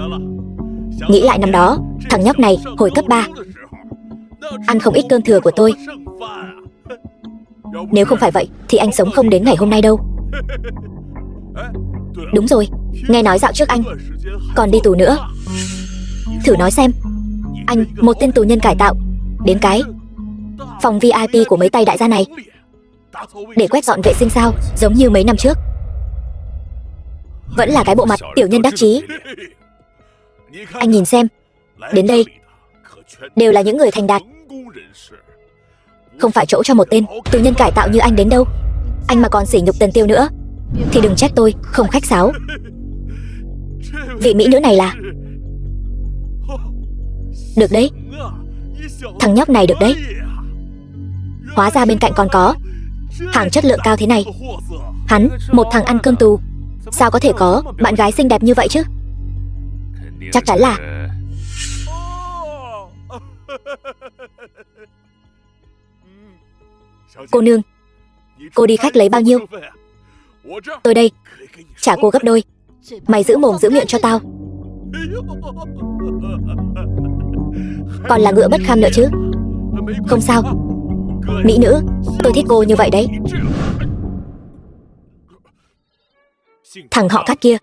Nghĩ lại năm đó, thằng nhóc này hồi cấp 3 ăn không ít cơm thừa của tôi. Nếu không phải vậy thì anh sống không đến ngày hôm nay đâu. Đúng rồi, nghe nói dạo trước anh còn đi tù nữa. Thử nói xem, anh một tên tù nhân cải tạo đến cái phòng VIP của mấy tay đại gia này để quét dọn vệ sinh sao, giống như mấy năm trước? Vẫn là cái bộ mặt tiểu nhân đắc chí. Anh nhìn xem, đến đây đều là những người thành đạt, không phải chỗ cho một tên tù nhân cải tạo như anh đến đâu. Anh mà còn sỉ nhục Tần Tiêu nữa thì đừng trách tôi không khách sáo. Vị mỹ nữ này là... Được đấy, thằng nhóc này được đấy. Hóa ra bên cạnh còn có hàng chất lượng cao thế này. Hắn, một thằng ăn cơm tù, sao có thể có bạn gái xinh đẹp như vậy chứ? Chắc chắn là... Cô nương, cô đi khách lấy bao nhiêu? Tôi đây, trả cô gấp đôi. Mày giữ mồm giữ miệng cho tao. Còn là ngựa bất kham nữa chứ? Không sao, mỹ nữ, tôi thích cô như vậy đấy. Thằng họ Cát kia,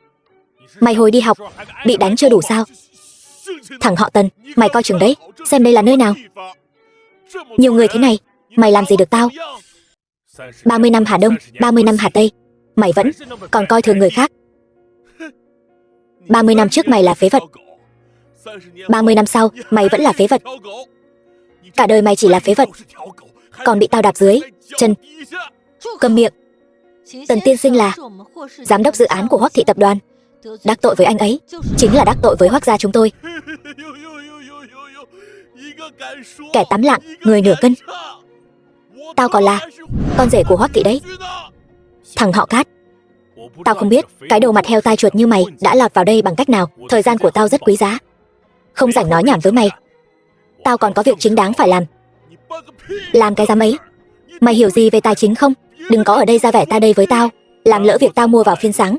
mày hồi đi học bị đánh chưa đủ sao? Thằng họ Tần, mày coi chừng đấy, xem đây là nơi nào. Nhiều người thế này, mày làm gì được tao? 30 năm Hà Đông, 30 năm Hà Tây, mày vẫn còn coi thường người khác. 30 năm trước mày là phế vật, 30 năm sau mày vẫn là phế vật. Cả đời mày chỉ là phế vật, còn bị tao đạp dưới chân. Câm miệng. Tần tiên sinh là giám đốc dự án của Hoắc thị tập đoàn. Đắc tội với anh ấy chính là đắc tội với Hoắc gia chúng tôi. Kẻ tắm lạng, người nửa cân. Tao còn là con rể của Hoắc thị đấy. Thằng họ Cát, tao không biết cái đầu mặt heo tai chuột như mày đã lọt vào đây bằng cách nào. Thời gian của tao rất quý giá, không rảnh nói nhảm với mày. Tao còn có việc chính đáng phải làm. Làm cái dám ấy? Mày hiểu gì về tài chính không? Đừng có ở đây ra vẻ ta đây với tao, làm lỡ việc tao mua vào phiên sáng.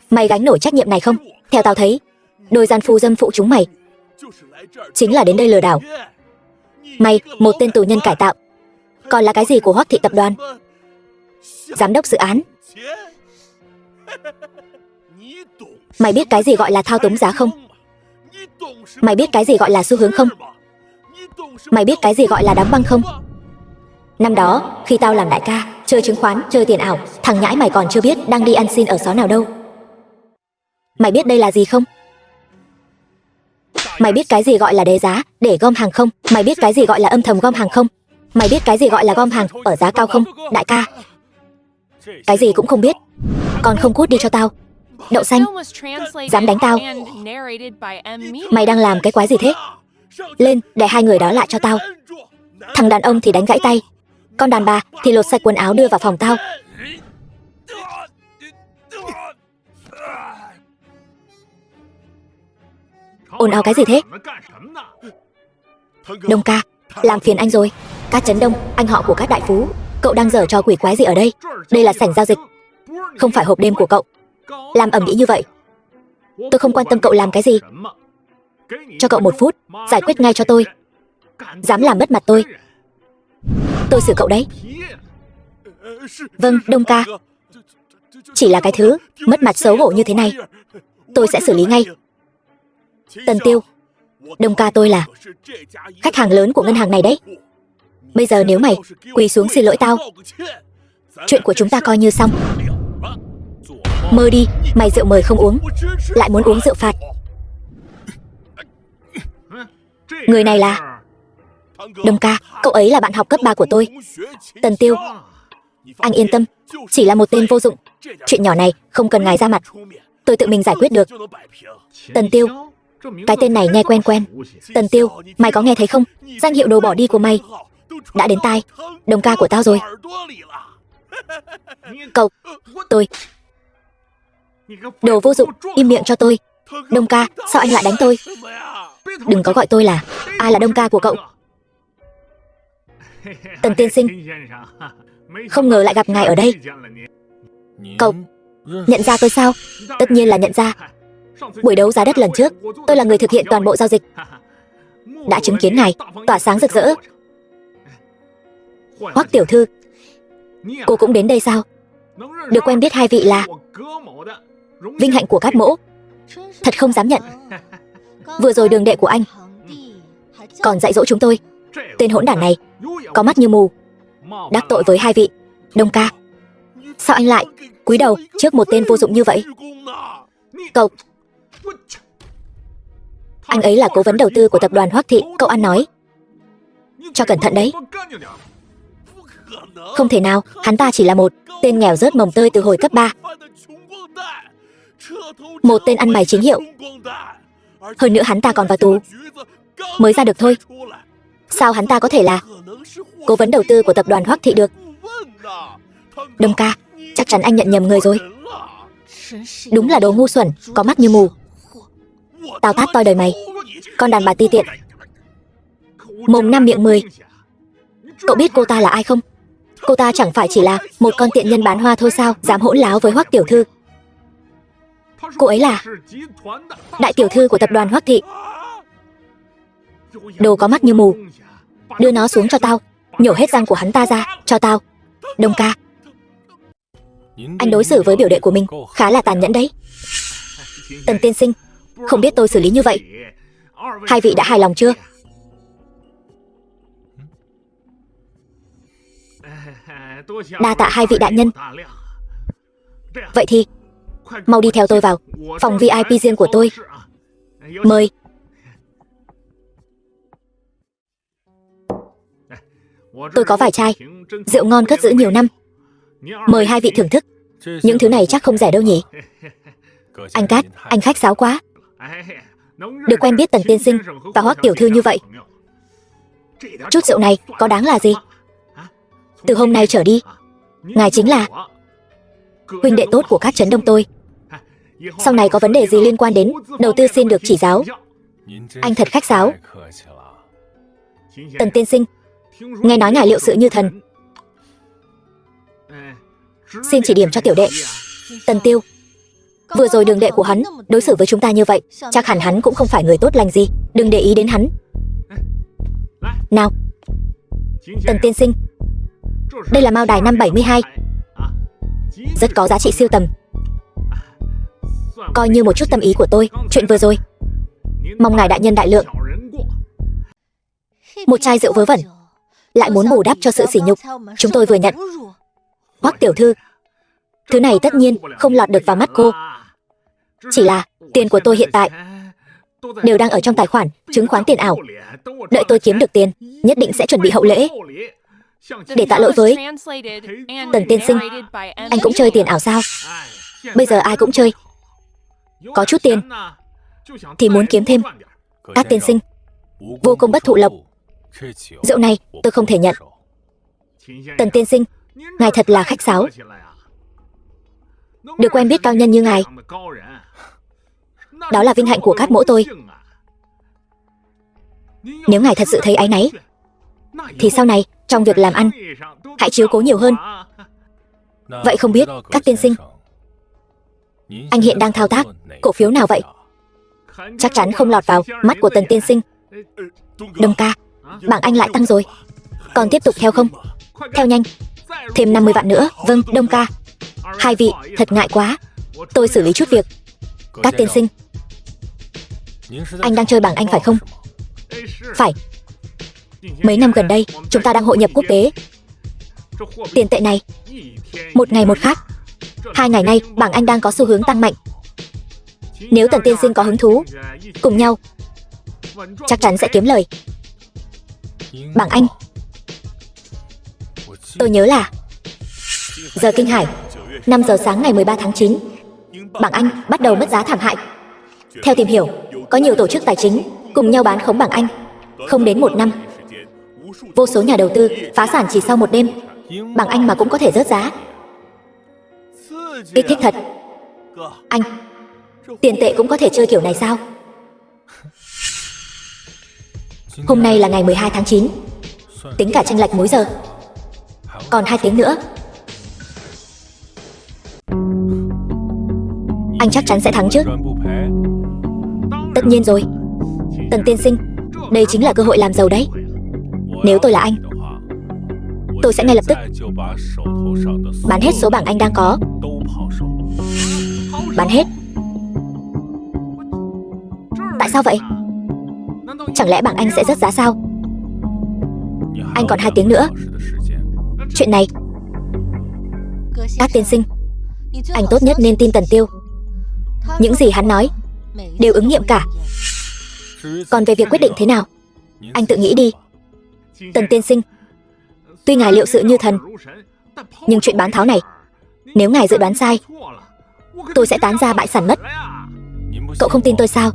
Mày gánh nổi trách nhiệm này không? Theo tao thấy, đôi gian phu dâm phụ chúng mày chính là đến đây lừa đảo. Mày, một tên tù nhân cải tạo, còn là cái gì của Hoắc thị tập đoàn? Giám đốc dự án. Mày biết cái gì gọi là thao túng giá không? Mày biết cái gì gọi là xu hướng không? Mày biết cái gì gọi là đóng băng không? Năm đó, khi tao làm đại ca, chơi chứng khoán, chơi tiền ảo, thằng nhãi mày còn chưa biết đang đi ăn xin ở xó nào đâu. Mày biết đây là gì không? Mày biết cái gì gọi là đế giá, để gom hàng không? Mày biết cái gì gọi là âm thầm gom hàng không? Mày biết cái gì gọi là gom hàng ở giá cao không, đại ca? Cái gì cũng không biết, còn không cút đi cho tao. Đậu xanh, dám đánh tao? Mày đang làm cái quái gì thế? Lên, để hai người đó lại cho tao. Thằng đàn ông thì đánh gãy tay, con đàn bà thì lột sạch quần áo đưa vào phòng tao. Ồn ào cái gì thế? Đông ca, làm phiền anh rồi. Cát Chấn Đông, anh họ của Cát đại phú, cậu đang giở trò quỷ quái gì ở đây? Đây là sảnh giao dịch, không phải hộp đêm của cậu. Làm ầm ĩ như vậy, tôi không quan tâm cậu làm cái gì. Cho cậu 1 phút, giải quyết ngay cho tôi. Dám làm mất mặt tôi xử cậu đấy. Vâng, Đông ca. Chỉ là cái thứ mất mặt xấu hổ như thế này, tôi sẽ xử lý ngay. Tần Tiêu, Đông ca tôi là khách hàng lớn của ngân hàng này đấy. Bây giờ nếu mày quỳ xuống xin lỗi tao, chuyện của chúng ta coi như xong. Mơ đi, mày rượu mời không uống, lại muốn uống rượu phạt. Người này là Đông ca, cậu ấy là bạn học cấp 3 của tôi. Tần Tiêu, anh yên tâm, chỉ là một tên vô dụng. Chuyện nhỏ này không cần ngài ra mặt, tôi tự mình giải quyết được. Tần Tiêu, cái tên này nghe quen quen. Tần Tiêu, mày có nghe thấy không? Danh hiệu đồ bỏ đi của mày đã đến tai Đông ca của tao rồi. Cậu, tôi. Đồ vô dụng, im miệng cho tôi. Đông ca, sao anh lại đánh tôi? Đừng có gọi tôi là ai là Đông ca của cậu. Tần tiên sinh, không ngờ lại gặp ngài ở đây. Cậu nhận ra tôi sao? Tất nhiên là nhận ra. Buổi đấu giá đất lần trước, tôi là người thực hiện toàn bộ giao dịch. Đã chứng kiến ngài tỏa sáng rực rỡ. Hoắc tiểu thư, cô cũng đến đây sao? Được quen biết hai vị là vinh hạnh của Cát Mỗ. Thật không dám nhận. Vừa rồi đường đệ của anh còn dạy dỗ chúng tôi. Tên hỗn đản này có mắt như mù, đắc tội với hai vị. Đông ca, sao anh lại cúi đầu trước một tên vô dụng như vậy? Cậu, anh ấy là cố vấn đầu tư của tập đoàn Hoắc Thị. Cậu ăn nói cho cẩn thận đấy. Không thể nào, hắn ta chỉ là một tên nghèo rớt mồng tơi từ hồi cấp 3. Một tên ăn mày chính hiệu. Hơn nữa hắn ta còn vào tù mới ra được thôi. Sao hắn ta có thể là cố vấn đầu tư của tập đoàn Hoắc Thị được? Đông ca, chắc chắn anh nhận nhầm người rồi. Đúng là đồ ngu xuẩn, có mắt như mù. Tao tát toi đời mày, con đàn bà ti tiện. Mồm 5 miệng 10. Cậu biết cô ta là ai không? Cô ta chẳng phải chỉ là một con tiện nhân bán hoa thôi sao? Dám hỗn láo với Hoắc tiểu thư. Cô ấy là đại tiểu thư của tập đoàn Hoắc Thị. Đồ có mắt như mù, đưa nó xuống cho tao, nhổ hết răng của hắn ta ra cho tao. Đông ca, anh đối xử với biểu đệ của mình khá là tàn nhẫn đấy. Tần tiên sinh, không biết tôi xử lý như vậy, hai vị đã hài lòng chưa? Đa tạ hai vị đại nhân. Vậy thì mau đi theo tôi vào phòng VIP riêng của tôi. Mời. Tôi có vài chai rượu ngon cất giữ nhiều năm, mời hai vị thưởng thức. Những thứ này chắc không rẻ đâu nhỉ? Anh Cát, anh khách sáo quá. Được quen biết Tần tiên sinh và Hoắc tiểu thư như vậy, chút rượu này có đáng là gì? Từ hôm nay trở đi, ngài chính là huynh đệ tốt của các trấn đông tôi. Sau này có vấn đề gì liên quan đến đầu tư xin được chỉ giáo. Anh thật khách sáo. Tần tiên sinh, nghe nói ngài liệu sự như thần, xin chỉ điểm cho tiểu đệ. Tần Tiêu, vừa rồi đường đệ của hắn đối xử với chúng ta như vậy, chắc hẳn hắn cũng không phải người tốt lành gì. Đừng để ý đến hắn. Nào, Tần tiên sinh, đây là mao đài năm 72, rất có giá trị siêu tầm. Coi như một chút tâm ý của tôi chuyện vừa rồi. Mong ngài đại nhân đại lượng. Một chai rượu vớ vẩn lại muốn bù đắp cho sự sỉ nhục chúng tôi vừa nhận. Hoắc tiểu thư, thứ này tất nhiên không lọt được vào mắt cô. Chỉ là tiền của tôi hiện tại đều đang ở trong tài khoản chứng khoán tiền ảo. Đợi tôi kiếm được tiền, nhất định sẽ chuẩn bị hậu lễ để tạ lỗi với Tần tiên sinh. Anh cũng chơi tiền ảo sao? Bây giờ ai cũng chơi. Có chút tiền thì muốn kiếm thêm. Các tiên sinh, vô công bất thụ lộc. Rượu này tôi không thể nhận. Tần tiên sinh, ngài thật là khách sáo. Được quen biết cao nhân như ngài, đó là vinh hạnh của Cát Mỗ tôi. Nếu ngài thật sự thấy áy náy, thì sau này trong việc làm ăn hãy chiếu cố nhiều hơn. Vậy không biết các tiên sinh, anh hiện đang thao tác cổ phiếu nào vậy? Chắc chắn không lọt vào mắt của Tần tiên sinh. Đông ca, bảng anh lại tăng rồi, còn tiếp tục theo không? Theo nhanh, thêm 50 vạn nữa. Vâng, Đông ca. Hai vị thật ngại quá, tôi xử lý chút việc. Các tiên sinh, anh đang chơi bảng anh phải không? Phải. Mấy năm gần đây chúng ta đang hội nhập quốc tế. Tiền tệ này một ngày một khác. 2 ngày nay bảng Anh đang có xu hướng tăng mạnh. Nếu Tần tiên sinh có hứng thú, cùng nhau, chắc chắn sẽ kiếm lời. Bảng Anh. Tôi nhớ là giờ Kinh Hải, 5 giờ sáng ngày 13 tháng 9. Bảng Anh bắt đầu mất giá thảm hại. Theo tìm hiểu, có nhiều tổ chức tài chính cùng nhau bán khống bảng Anh. Không đến 1 năm, vô số nhà đầu tư phá sản chỉ sau 1 đêm. Bảng Anh mà cũng có thể rớt giá. Kích thích thật. Anh, tiền tệ cũng có thể chơi kiểu này sao? Hôm nay là ngày 12 tháng 9. Tính cả chênh lệch múi giờ, còn 2 tiếng nữa. Anh chắc chắn sẽ thắng chứ? Tất nhiên rồi. Tần tiên sinh, đây chính là cơ hội làm giàu đấy. Nếu tôi là anh, tôi sẽ ngay lập tức bán hết số bảng Anh đang có. Bán hết? Tại sao vậy? Chẳng lẽ bảng Anh sẽ rớt giá sao? Anh còn 2 tiếng nữa. Chuyện này, các tiên sinh, anh tốt nhất nên tin Tần Tiêu. Những gì hắn nói đều ứng nghiệm cả. Còn về việc quyết định thế nào, anh tự nghĩ đi. Tần tiên sinh, tuy ngài liệu sự như thần, nhưng chuyện bán tháo này, nếu ngài dự đoán sai, tôi sẽ tán ra bại sản mất. Cậu không tin tôi sao?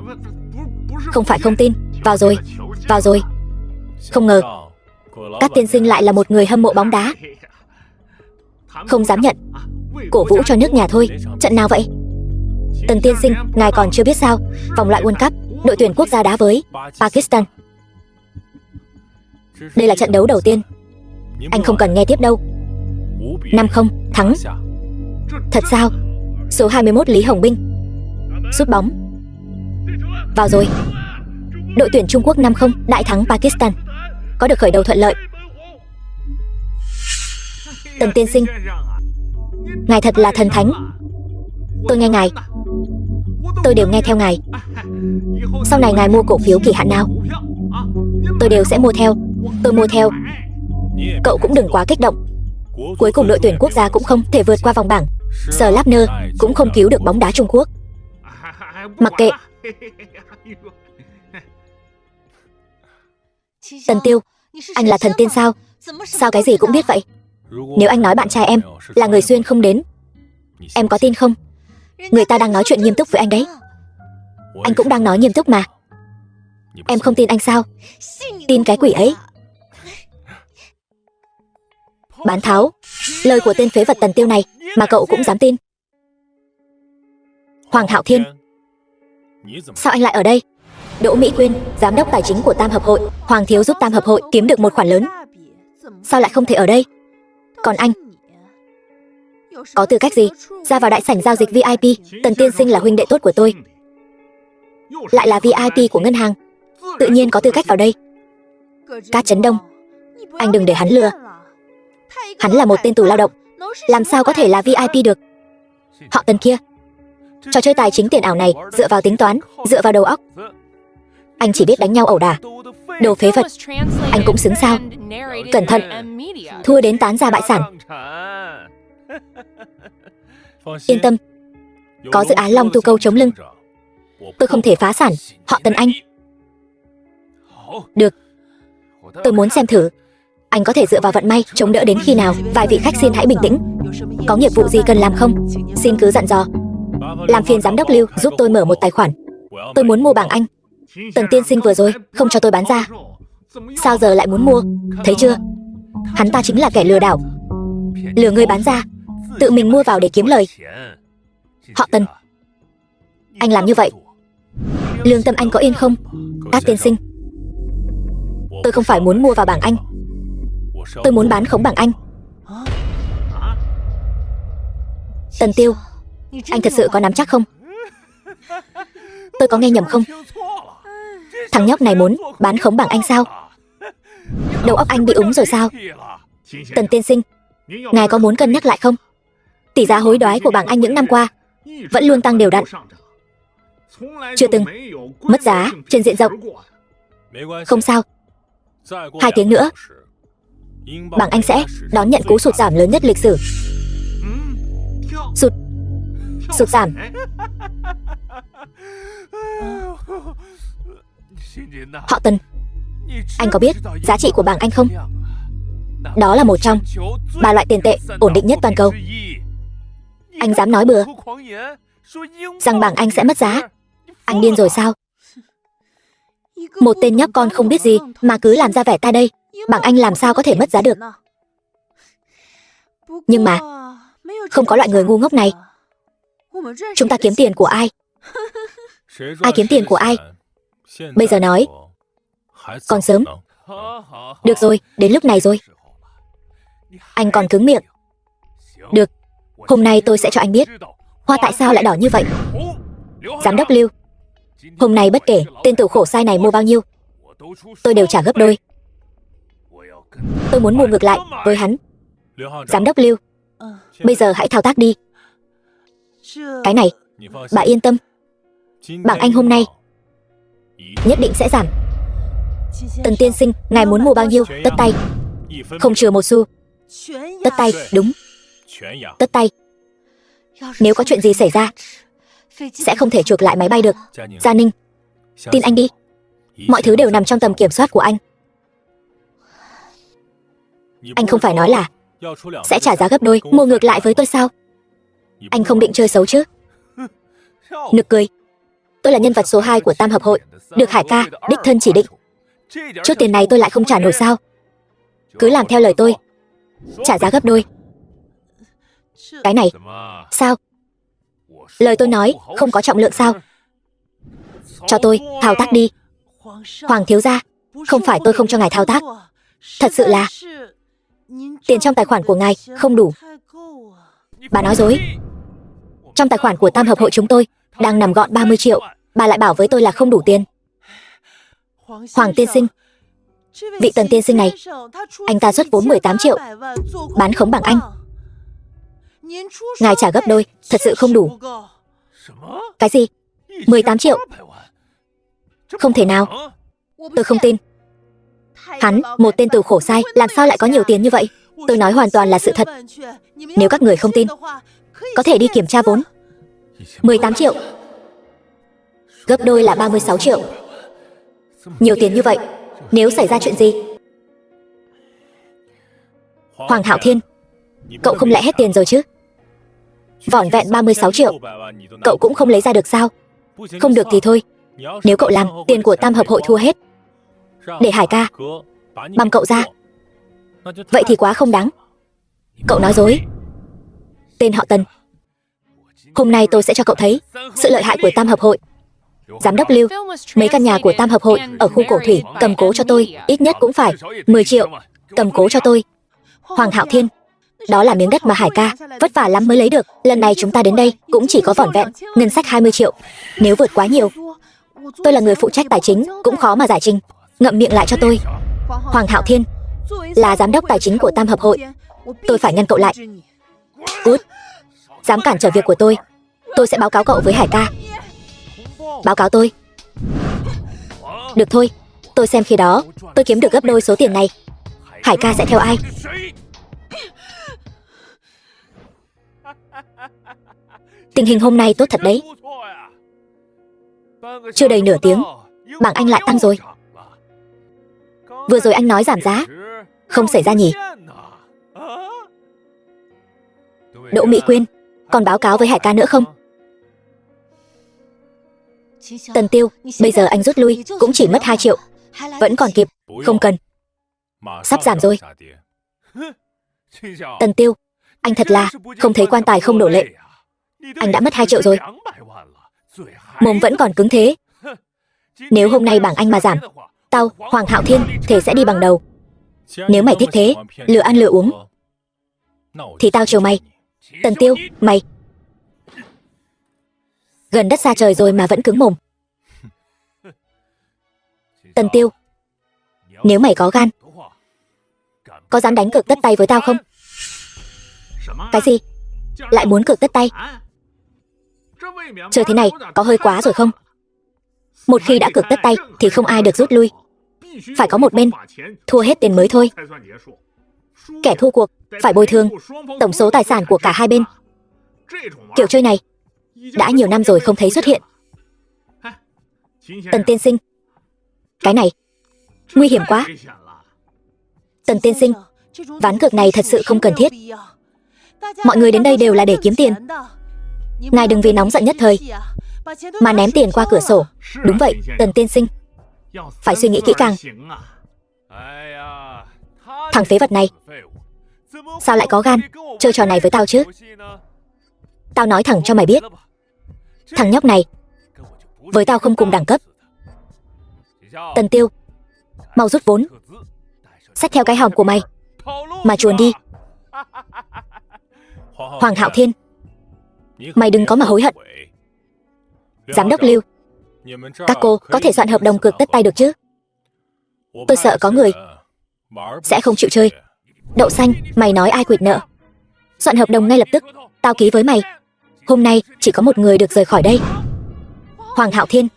Không phải không tin. Vào rồi, vào rồi. Không ngờ các tiên sinh lại là một người hâm mộ bóng đá. Không dám nhận, cổ vũ cho nước nhà thôi. Trận nào vậy? Tần tiên sinh, ngài còn chưa biết sao? Vòng loại World Cup, đội tuyển quốc gia đá với Pakistan. Đây là trận đấu đầu tiên. Anh không cần nghe tiếp đâu. 5-0, thắng. Thật sao? Số 21 Lý Hồng Binh sút bóng. Vào rồi. Đội tuyển Trung Quốc 5-0 đại thắng Pakistan. Có được khởi đầu thuận lợi. Tần tiên sinh, ngài thật là thần thánh. Tôi nghe ngài, tôi đều nghe theo ngài. Sau này ngài mua cổ phiếu kỳ hạn nào, tôi đều sẽ mua theo. Tôi mua theo. Cậu cũng đừng quá kích động. Cuối cùng đội tuyển quốc gia cũng không thể vượt qua vòng bảng. Slapner cũng không cứu được bóng đá Trung Quốc. Mặc kệ. Tần Tiêu, anh là thần tiên sao? Sao cái gì cũng biết vậy? Nếu anh nói bạn trai em là người xuyên không đến, em có tin không? Người ta đang nói chuyện nghiêm túc với anh đấy. Anh cũng đang nói nghiêm túc mà. Em không tin anh sao? Tin cái quỷ ấy. Bán tháo. Lời của tên phế vật Tần Tiêu này mà cậu cũng dám tin? Hoàng Hạo Thiên, sao anh lại ở đây? Đỗ Mỹ Quyên, giám đốc tài chính của Tam Hợp Hội. Hoàng thiếu giúp Tam Hợp Hội kiếm được một khoản lớn, sao lại không thể ở đây? Còn anh, có tư cách gì ra vào đại sảnh giao dịch VIP? Tần tiên sinh là huynh đệ tốt của tôi, lại là VIP của ngân hàng, tự nhiên có tư cách vào đây. Cát Chấn Đông, anh đừng để hắn lừa. Hắn là một tên tù lao động, làm sao có thể là VIP được? Họ Tần kia, trò chơi tài chính tiền ảo này dựa vào tính toán, dựa vào đầu óc. Anh chỉ biết đánh nhau ẩu đả. Đồ phế vật. Anh cũng xứng sao? Cẩn thận, thua đến tán ra bại sản. Yên tâm, có dự án Long Tu Câu chống lưng, tôi không thể phá sản. Họ Tần anh. Được, tôi muốn xem thử anh có thể dựa vào vận may chống đỡ đến khi nào. Vài vị khách xin hãy bình tĩnh. Có nghiệp vụ gì cần làm không? Xin cứ dặn dò. Làm phiền giám đốc Lưu giúp tôi mở một tài khoản. Tôi muốn mua bảng Anh. Tần tiên sinh vừa rồi không cho tôi bán ra, sao giờ lại muốn mua? Thấy chưa? Hắn ta chính là kẻ lừa đảo. Lừa người bán ra, tự mình mua vào để kiếm lời. Họ Tần, anh làm như vậy, lương tâm anh có yên không? Các tiên sinh, tôi không phải muốn mua vào bảng Anh, tôi muốn bán khống bảng Anh. Tần Tiêu, anh thật sự có nắm chắc không? Tôi có nghe nhầm không? Thằng nhóc này muốn bán khống bảng Anh sao? Đầu óc anh bị úng rồi sao? Tần tiên sinh, ngài có muốn cân nhắc lại không? Tỷ giá hối đoái của bảng Anh những năm qua vẫn luôn tăng đều đặn, chưa từng mất giá trên diện rộng. Không sao, 2 tiếng nữa bảng Anh sẽ đón nhận cú sụt giảm lớn nhất lịch sử. Sụt Sụt giảm. Họ Tần, anh có biết giá trị của bảng Anh không? Đó là một trong 3 loại tiền tệ ổn định nhất toàn cầu. Anh dám nói bừa rằng bảng Anh sẽ mất giá. Anh điên rồi sao? Một tên nhóc con không biết gì mà cứ làm ra vẻ ta đây. Bảng Anh làm sao có thể mất giá được? Nhưng mà không có loại người ngu ngốc này. Chúng ta kiếm tiền của ai? Ai kiếm tiền của ai? Bây giờ nói còn sớm. Được rồi, đến lúc này rồi. Anh còn cứng miệng. Được, hôm nay tôi sẽ cho anh biết hoa tại sao lại đỏ như vậy. Giám đốc Lưu, hôm nay bất kể tên tù khổ sai này mua bao nhiêu, tôi đều trả gấp đôi. Tôi muốn mua ngược lại với hắn. Giám đốc Lưu, bây giờ hãy thao tác đi. Cái này, bà yên tâm. Bảng Anh hôm nay nhất định sẽ giảm. Tần tiên sinh, ngài muốn mua bao nhiêu? Tất tay. Không chừa một xu. Tất tay, đúng. Tất tay. Nếu có chuyện gì xảy ra, sẽ không thể chuộc lại máy bay được. Gia Ninh, tin anh đi. Mọi thứ đều nằm trong tầm kiểm soát của anh. Anh không phải nói là sẽ trả giá gấp đôi, mua ngược lại với tôi sao? Anh không định chơi xấu chứ? Nực cười. Tôi là nhân vật số 2 của Tam Hợp Hội, được Hải ca đích thân chỉ định. Chút tiền này tôi lại không trả nổi sao? Cứ làm theo lời tôi, trả giá gấp đôi. Cái này, sao? Lời tôi nói không có trọng lượng sao? Cho tôi thao tác đi. Hoàng thiếu gia, không phải tôi không cho ngài thao tác. Thật sự là tiền trong tài khoản của ngài không đủ. Bà nói dối. Trong tài khoản của Tam Hợp Hội chúng tôi đang nằm gọn 30 triệu. Bà lại bảo với tôi là không đủ tiền. Hoàng tiên sinh, vị Tần tiên sinh này, anh ta xuất vốn 18 triệu bán khống bảng Anh. Ngài trả gấp đôi, thật sự không đủ. Cái gì? 18 triệu? Không thể nào. Tôi không tin. Hắn, một tên tù khổ sai, làm sao lại có nhiều tiền như vậy? Tôi nói hoàn toàn là sự thật. Nếu các người không tin, có thể đi kiểm tra vốn. 18 triệu. Gấp đôi là 36 triệu. Nhiều tiền như vậy, nếu xảy ra chuyện gì? Hoàng Hạo Thiên, cậu không lẽ hết tiền rồi chứ? Vỏn vẹn 36 triệu, cậu cũng không lấy ra được sao? Không được thì thôi. Nếu cậu làm, tiền của Tam Hợp Hội thua hết. Để Hải ca băm cậu ra. Vậy thì quá không đáng. Cậu nói dối. Tên họ Tần, hôm nay tôi sẽ cho cậu thấy sự lợi hại của Tam Hợp Hội. Giám đốc Lưu, mấy căn nhà của Tam Hợp Hội ở khu cổ thủy cầm cố cho tôi, ít nhất cũng phải 10 triệu. Cầm cố cho tôi. Hoàng Hạo Thiên, đó là miếng đất mà Hải ca vất vả lắm mới lấy được. Lần này chúng ta đến đây cũng chỉ có vỏn vẹn ngân sách 20 triệu. Nếu vượt quá nhiều, tôi là người phụ trách tài chính, cũng khó mà giải trình. Ngậm miệng lại cho tôi. Hoàng Hạo Thiên, là giám đốc tài chính của Tam Hợp Hội, tôi phải ngăn cậu lại. Cút. Dám cản trở việc của tôi sẽ báo cáo cậu với Hải ca. Báo cáo tôi. Được thôi, tôi xem khi đó tôi kiếm được gấp đôi số tiền này, Hải ca sẽ theo ai? Tình hình hôm nay tốt thật đấy. Chưa đầy nửa tiếng, bảng Anh lại tăng rồi. Vừa rồi anh nói giảm giá, không xảy ra nhỉ? Đỗ Mỹ Quyên, còn báo cáo với Hải ca nữa không? Tần Tiêu, bây giờ anh rút lui cũng chỉ mất 2 triệu. Vẫn còn kịp, không cần. Sắp giảm rồi. Tần Tiêu, anh thật là không thấy quan tài không đổ lệ. Anh đã mất 2 triệu rồi. Mồm vẫn còn cứng thế. Nếu hôm nay bảng Anh mà giảm, tao, Hoàng Hạo Thiên, thề sẽ đi bằng đầu. Nếu mày thích thế, lừa ăn lừa uống, thì tao chiều mày. Tần Tiêu, mày gần đất xa trời rồi mà vẫn cứng mồm. Tần Tiêu, nếu mày có gan, có dám đánh cược tất tay với tao không? Cái gì? Lại muốn cược tất tay? Chơi thế này có hơi quá rồi không? Một khi đã cược tất tay thì không ai được rút lui. Phải có một bên thua hết tiền mới thôi. Kẻ thua cuộc phải bồi thường tổng số tài sản của cả hai bên. Kiểu chơi này đã nhiều năm rồi không thấy xuất hiện. Tần tiên sinh, cái này nguy hiểm quá. Tần tiên sinh, ván cược này thật sự không cần thiết. Mọi người đến đây đều là để kiếm tiền. Ngài đừng vì nóng giận nhất thời mà ném tiền qua cửa sổ. Đúng vậy, Tần tiên sinh, phải suy nghĩ kỹ càng. Thằng phế vật này sao lại có gan chơi trò này với tao chứ? Tao nói thẳng cho mày biết, thằng nhóc này với tao không cùng đẳng cấp. Tần Tiêu, mau rút vốn, xách theo cái hòm của mày mà chuồn đi. Hoàng Hạo Thiên, mày đừng có mà hối hận. Giám đốc Lưu, các cô có thể soạn hợp đồng cược tất tay được chứ? Tôi sợ có người sẽ không chịu chơi. Đậu Xanh, mày nói ai quỵt nợ? Soạn hợp đồng ngay lập tức, tao ký với mày. Hôm nay chỉ có một người được rời khỏi đây. Hoàng Hạo Thiên,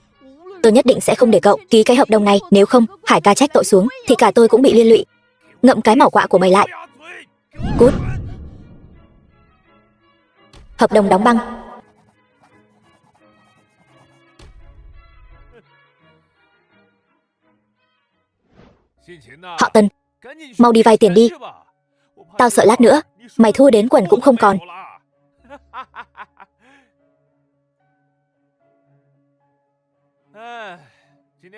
tôi nhất định sẽ không để cậu ký cái hợp đồng này. Nếu không, Hải ca trách tội xuống thì cả tôi cũng bị liên lụy. Ngậm cái mỏ quạ của mày lại. Cút. Hợp đồng đóng băng. Họ Tần, mau đi vay tiền đi. Tao sợ lát nữa mày thua đến quần cũng không còn.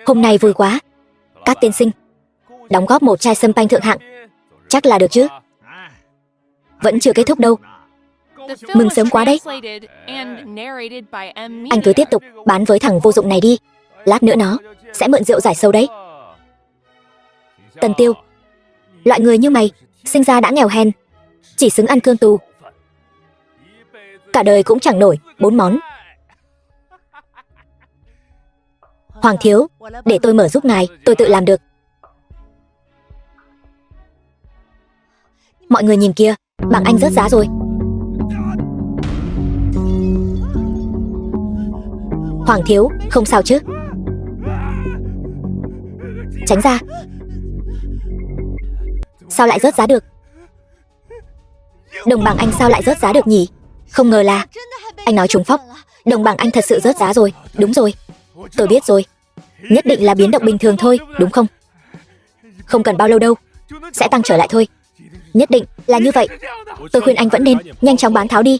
Hôm nay vui quá. Các tiên sinh, đóng góp một chai sâm panh thượng hạng, chắc là được chứ? Vẫn chưa kết thúc đâu. Mừng sớm quá đấy. Anh cứ tiếp tục bán với thằng vô dụng này đi. Lát nữa nó sẽ mượn rượu giải sâu đấy. Tần Tiêu, loại người như mày sinh ra đã nghèo hèn, chỉ xứng ăn cơm tù, cả đời cũng chẳng nổi 4 món. Hoàng thiếu, để tôi mở giúp ngài, tôi tự làm được. Mọi người nhìn kia, bảng Anh rớt giá rồi. Hoàng thiếu, không sao chứ? Tránh ra. Sao lại rớt giá được? Đồng bảng Anh sao lại rớt giá được nhỉ? Không ngờ là anh nói trúng phóc. Đồng bảng Anh thật sự rớt giá rồi. Đúng rồi, tôi biết rồi. Nhất định là biến động bình thường thôi, đúng không? Không cần bao lâu đâu, sẽ tăng trở lại thôi. Nhất định là như vậy. Tôi khuyên anh vẫn nên nhanh chóng bán tháo đi,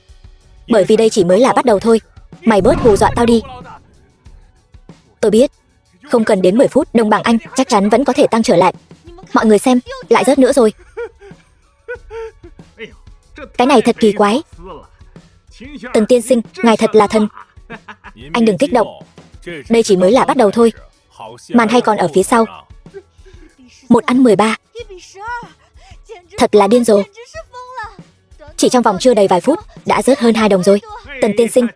bởi vì đây chỉ mới là bắt đầu thôi. Mày bớt hù dọa tao đi. Tôi biết, không cần đến 10 phút đồng bảng Anh chắc chắn vẫn có thể tăng trở lại. Mọi người xem, lại rớt nữa rồi. Cái này thật kỳ quái. Tần tiên sinh, ngài thật là thần. Anh đừng kích động, đây chỉ mới là bắt đầu thôi. Màn hay còn ở phía sau. 1/13. Thật là điên rồ. Chỉ trong vòng chưa đầy vài phút đã rớt hơn 2 đồng rồi. Tần tiên sinh,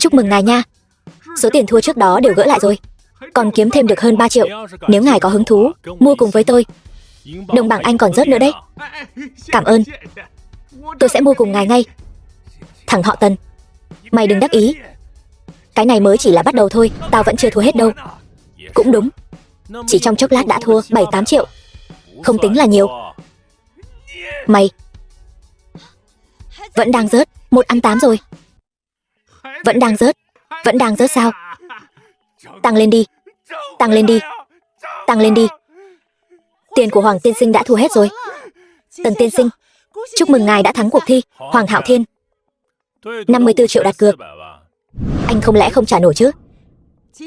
chúc mừng ngài nha. Số tiền thua trước đó đều gỡ lại rồi, còn kiếm thêm được hơn 3 triệu. Nếu ngài có hứng thú mua cùng với tôi, đồng bảng Anh còn rớt nữa đấy. Cảm ơn, tôi sẽ mua cùng ngài ngay. Thằng họ Tần, mày đừng đắc ý. Cái này mới chỉ là bắt đầu thôi, tao vẫn chưa thua hết đâu. Cũng đúng, chỉ trong chốc lát đã thua 7-8 triệu, không tính là nhiều. Mày vẫn đang rớt 1/8 rồi. Vẫn đang rớt sao? Tăng lên đi, tăng lên đi, tăng lên đi. Tiền của Hoàng tiên sinh đã thua hết rồi. Tần tiên sinh, chúc mừng ngài đã thắng cuộc thi. Hoàng Hạo Thiên, 54 triệu đặt cược. Anh không lẽ không trả nổi chứ?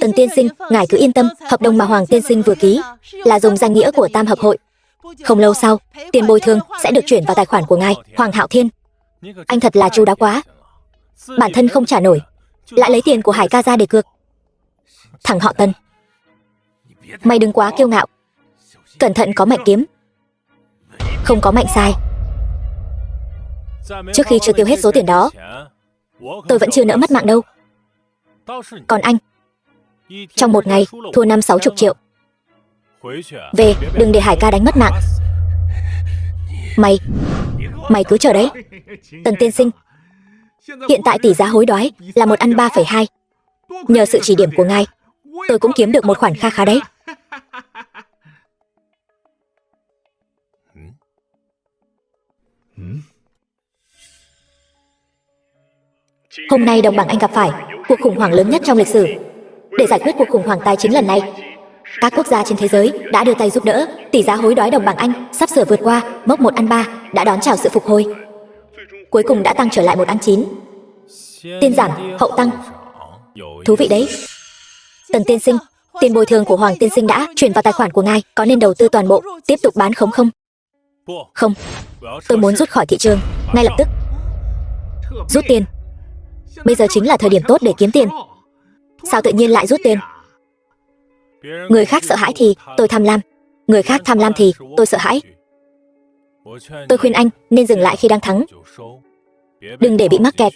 Tần tiên sinh, ngài cứ yên tâm, hợp đồng mà Hoàng tiên sinh vừa ký là dùng danh nghĩa của Tam Hợp Hội. Không lâu sau, tiền bồi thường sẽ được chuyển vào tài khoản của ngài. Hoàng Hạo Thiên, anh thật là chu đáo quá. Bản thân không trả nổi, lại lấy tiền của Hải ca ra để cược. Thằng họ Tần, mày đừng quá kiêu ngạo. Cẩn thận có mạnh kiếm, không có mạnh sai. Trước khi chưa tiêu hết số tiền đó, tôi vẫn chưa nỡ mất mạng đâu. Còn anh, trong một ngày thua 50-60 triệu. Về, đừng để Hải ca đánh mất mạng. Mày cứ chờ đấy. Tần tiên sinh, hiện tại tỷ giá hối đoái là 1/3,2. Nhờ sự chỉ điểm của ngài, tôi cũng kiếm được một khoản kha khá đấy. Hôm nay đồng bằng Anh gặp phải cuộc khủng hoảng lớn nhất trong lịch sử. Để giải quyết cuộc khủng hoảng tài chính lần này, các quốc gia trên thế giới đã đưa tay giúp đỡ. Tỷ giá hối đoái đồng bằng Anh sắp sửa vượt qua mốc 1/3, đã đón chào sự phục hồi. Cuối cùng đã tăng trở lại 1/9. Tiên giảm, hậu tăng. Thú vị đấy. Tần tiên sinh, tiền bồi thường của Hoàng tiên sinh đã chuyển vào tài khoản của ngài, có nên đầu tư toàn bộ, tiếp tục bán khống không? Không, tôi muốn rút khỏi thị trường, ngay lập tức. Rút tiền. Bây giờ chính là thời điểm tốt để kiếm tiền. Sao tự nhiên lại rút tiền? Người khác sợ hãi thì tôi tham lam, người khác tham lam thì tôi sợ hãi. Tôi khuyên anh nên dừng lại khi đang thắng, đừng để bị mắc kẹt.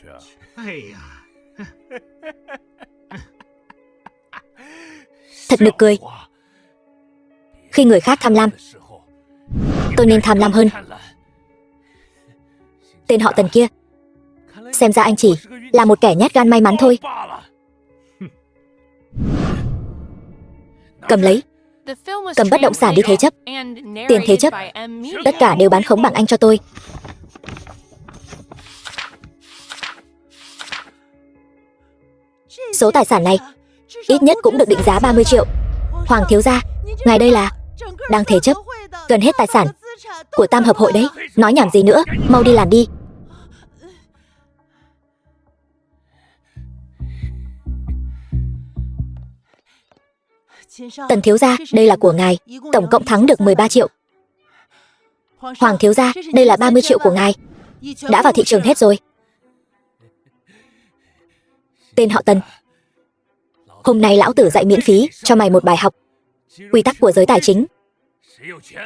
Thật nực cười. Khi người khác tham lam, tôi nên tham lam hơn. Tên họ Tần kia, xem ra anh chỉ là một kẻ nhát gan may mắn thôi. Cầm lấy. Cầm bất động sản đi thế chấp, tiền thế chấp, tất cả đều bán khống bằng Anh cho tôi. Số tài sản này ít nhất cũng được định giá 30 triệu. Hoàng thiếu gia, ngài đây là đang thế chấp gần hết tài sản của Tam Hợp Hội đấy. Nói nhảm gì nữa, mau đi làm đi. Tần thiếu gia, đây là của ngài, tổng cộng thắng được 13 triệu. Hoàng thiếu gia, đây là 30 triệu của ngài, đã vào thị trường hết rồi. Tên họ Tần, hôm nay lão tử dạy miễn phí cho mày một bài học. Quy tắc của giới tài chính.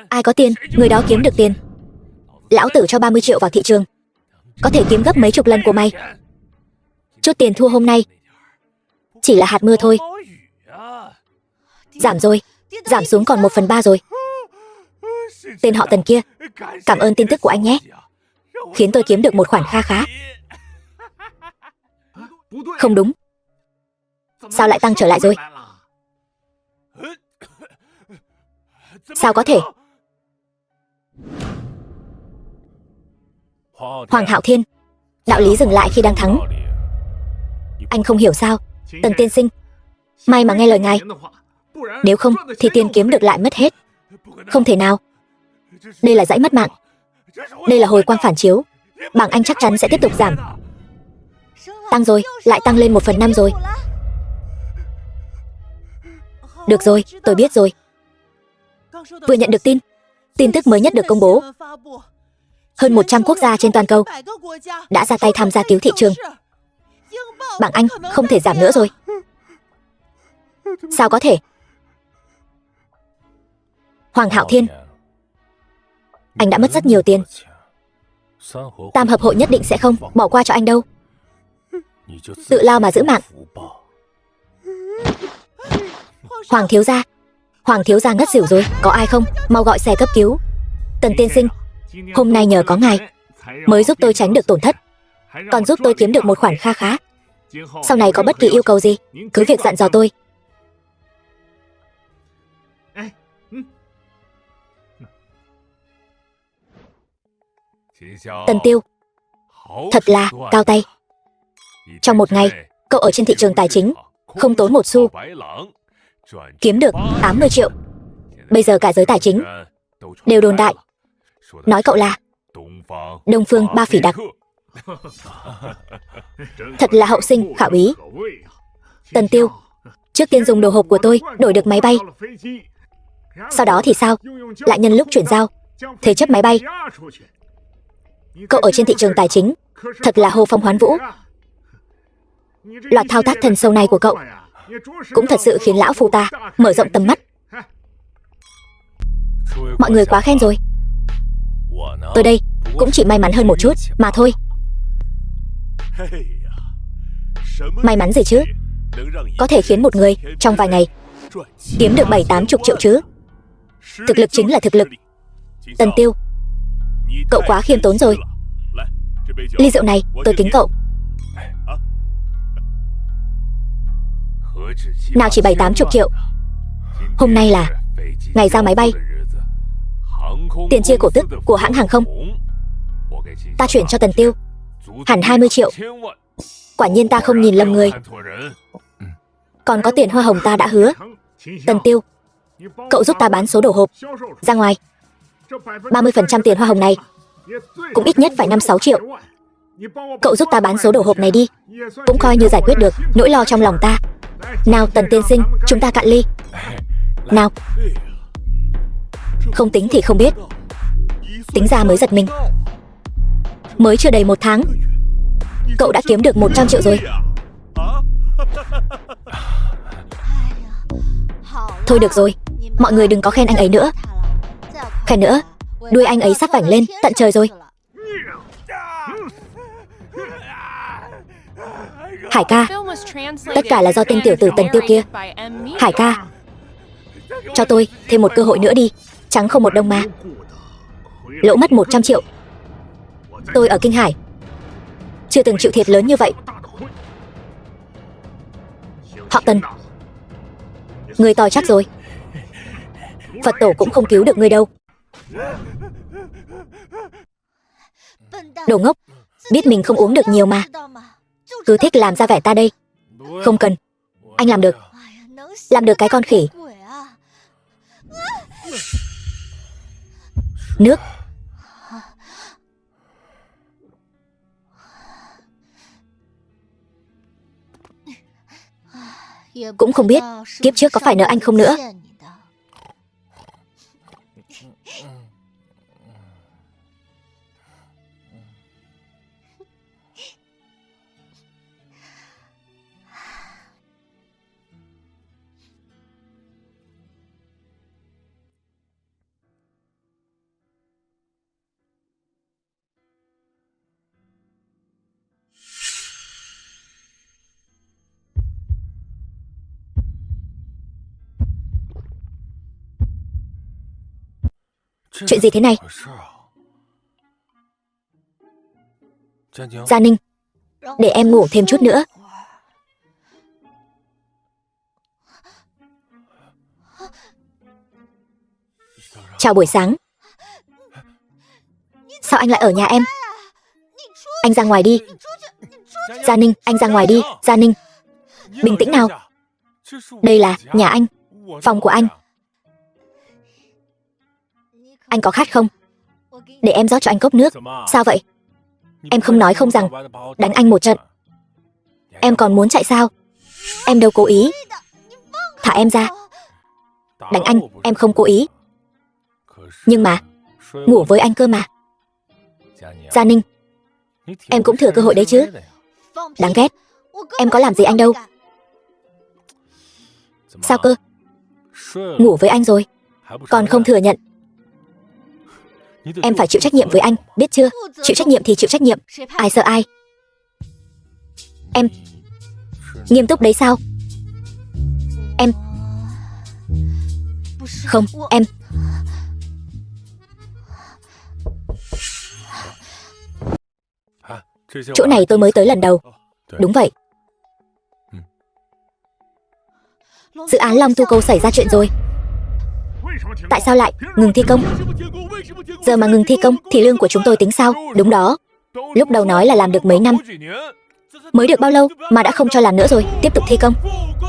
Ai có tiền, người đó kiếm được tiền. Lão tử cho 30 triệu vào thị trường, có thể kiếm gấp mấy chục lần của mày. Chút tiền thua hôm nay chỉ là hạt mưa thôi. Giảm rồi, giảm xuống còn 1/3 rồi. Tên họ Tần kia, cảm ơn tin tức của anh nhé, khiến tôi kiếm được một khoản kha khá. Không đúng, sao lại tăng trở lại rồi? Sao có thể? Hoàng Hạo Thiên, đạo lý dừng lại khi đang thắng. Anh không hiểu sao? Tần tiên sinh, may mà nghe lời ngài, nếu không thì tiền kiếm được lại mất hết. Không thể nào. Đây là dãy mất mạng, đây là hồi quang phản chiếu. Bảng Anh chắc chắn sẽ tiếp tục giảm. Tăng rồi, lại tăng lên 1/5 rồi. Được rồi, tôi biết rồi. Vừa nhận được tin tức mới nhất được công bố. Hơn 100 quốc gia trên toàn cầu đã ra tay tham gia cứu thị trường. Bảng Anh không thể giảm nữa rồi. Sao có thể? Hoàng Hạo Thiên, anh đã mất rất nhiều tiền. Tam Hợp Hội nhất định sẽ không bỏ qua cho anh đâu. Tự lao mà giữ mạng. Hoàng thiếu gia ngất xỉu rồi, có ai không? Mau gọi xe cấp cứu. Tần tiên sinh, hôm nay nhờ có ngài mới giúp tôi tránh được tổn thất, còn giúp tôi kiếm được một khoản kha khá. Sau này có bất kỳ yêu cầu gì, cứ việc dặn dò tôi. Tần Tiêu, thật là cao tay. Trong một ngày, cậu ở trên thị trường tài chính không tốn một xu, kiếm được 80 triệu. Bây giờ cả giới tài chính đều đồn đại, nói cậu là Đông Phương Ba Phỉ Đặc. Thật là hậu sinh khả úy. Tần Tiêu, trước tiên dùng đồ hộp của tôi đổi được máy bay. Sau đó thì sao? Lại nhân lúc chuyển giao thế chấp máy bay. Cậu ở trên thị trường tài chính thật là hô phong hoán vũ. Loạt thao tác thần sâu này của cậu cũng thật sự khiến lão phu ta mở rộng tầm mắt. Mọi người quá khen rồi. Tôi đây cũng chỉ may mắn hơn một chút mà thôi. May mắn gì chứ? Có thể khiến một người trong vài ngày kiếm được 70-80 triệu chứ. Thực lực chính là thực lực. Tần Tiêu, cậu quá khiêm tốn rồi. Ly rượu này tôi kính cậu. Nào chỉ 70-80 triệu. Hôm nay là ngày giao máy bay, tiền chia cổ tức của hãng hàng không. Ta chuyển cho Tần Tiêu hẳn 20 triệu. Quả nhiên ta không nhìn lầm người. Còn có tiền hoa hồng ta đã hứa. Tần Tiêu, cậu giúp ta bán số đồ hộp ra ngoài. 30% tiền hoa hồng này cũng ít nhất phải 5-6 triệu. Cậu giúp ta bán số đồ hộp này đi, cũng coi như giải quyết được nỗi lo trong lòng ta. Nào Tần tiên sinh, chúng ta cạn ly. Nào. Không tính thì không biết, tính ra mới giật mình. Mới chưa đầy 1 tháng, cậu đã kiếm được 100 triệu rồi. Thôi được rồi, mọi người đừng có khen anh ấy nữa. Khen nữa, đuôi anh ấy sắp vảnh lên tận trời rồi. Hải ca, tất cả là do tên tiểu tử Tần Tiêu kia. Hải ca, cho tôi thêm một cơ hội nữa đi. Trắng không một đồng mà. Lỗ mất 100 triệu. Tôi ở Kinh Hải chưa từng chịu thiệt lớn như vậy. Họ Tần, người to chắc rồi. Phật tổ cũng không cứu được người đâu. Đồ ngốc, biết mình không uống được nhiều mà, cứ thích làm ra vẻ ta đây. Không cần, anh làm được. Làm được cái con khỉ. Nước. Cũng không biết kiếp trước có phải nợ anh không nữa. Chuyện gì thế này? Gia Ninh, để em ngủ thêm chút nữa. Chào buổi sáng. Sao anh lại ở nhà em? Anh ra ngoài đi. Gia Ninh, anh ra ngoài đi. Gia Ninh, bình tĩnh nào. Đây là nhà anh, phòng của anh. Anh có khát không? Để em rót cho anh cốc nước. Sao vậy? Em không nói không rằng đánh anh một trận. Em còn muốn chạy sao? Em đâu cố ý. Thả em ra. Đánh anh, em không cố ý. Nhưng mà ngủ với anh cơ mà. Gia Ninh, em cũng thừa cơ hội đấy chứ. Đáng ghét, em có làm gì anh đâu. Sao cơ? Ngủ với anh rồi còn không thừa nhận. Em phải chịu trách nhiệm với anh, biết chưa? Chịu trách nhiệm thì chịu trách nhiệm. Ai sợ ai? Em nghiêm túc đấy sao? Em không, em chỗ này tôi mới tới lần đầu. Đúng vậy. Dự án Long Thu Câu xảy ra chuyện rồi. Tại sao lại ngừng thi công? Giờ mà ngừng thi công thì lương của chúng tôi tính sao? Đúng đó. Lúc đầu nói là làm được mấy năm. Mới được bao lâu mà đã không cho làm nữa rồi. Tiếp tục thi công.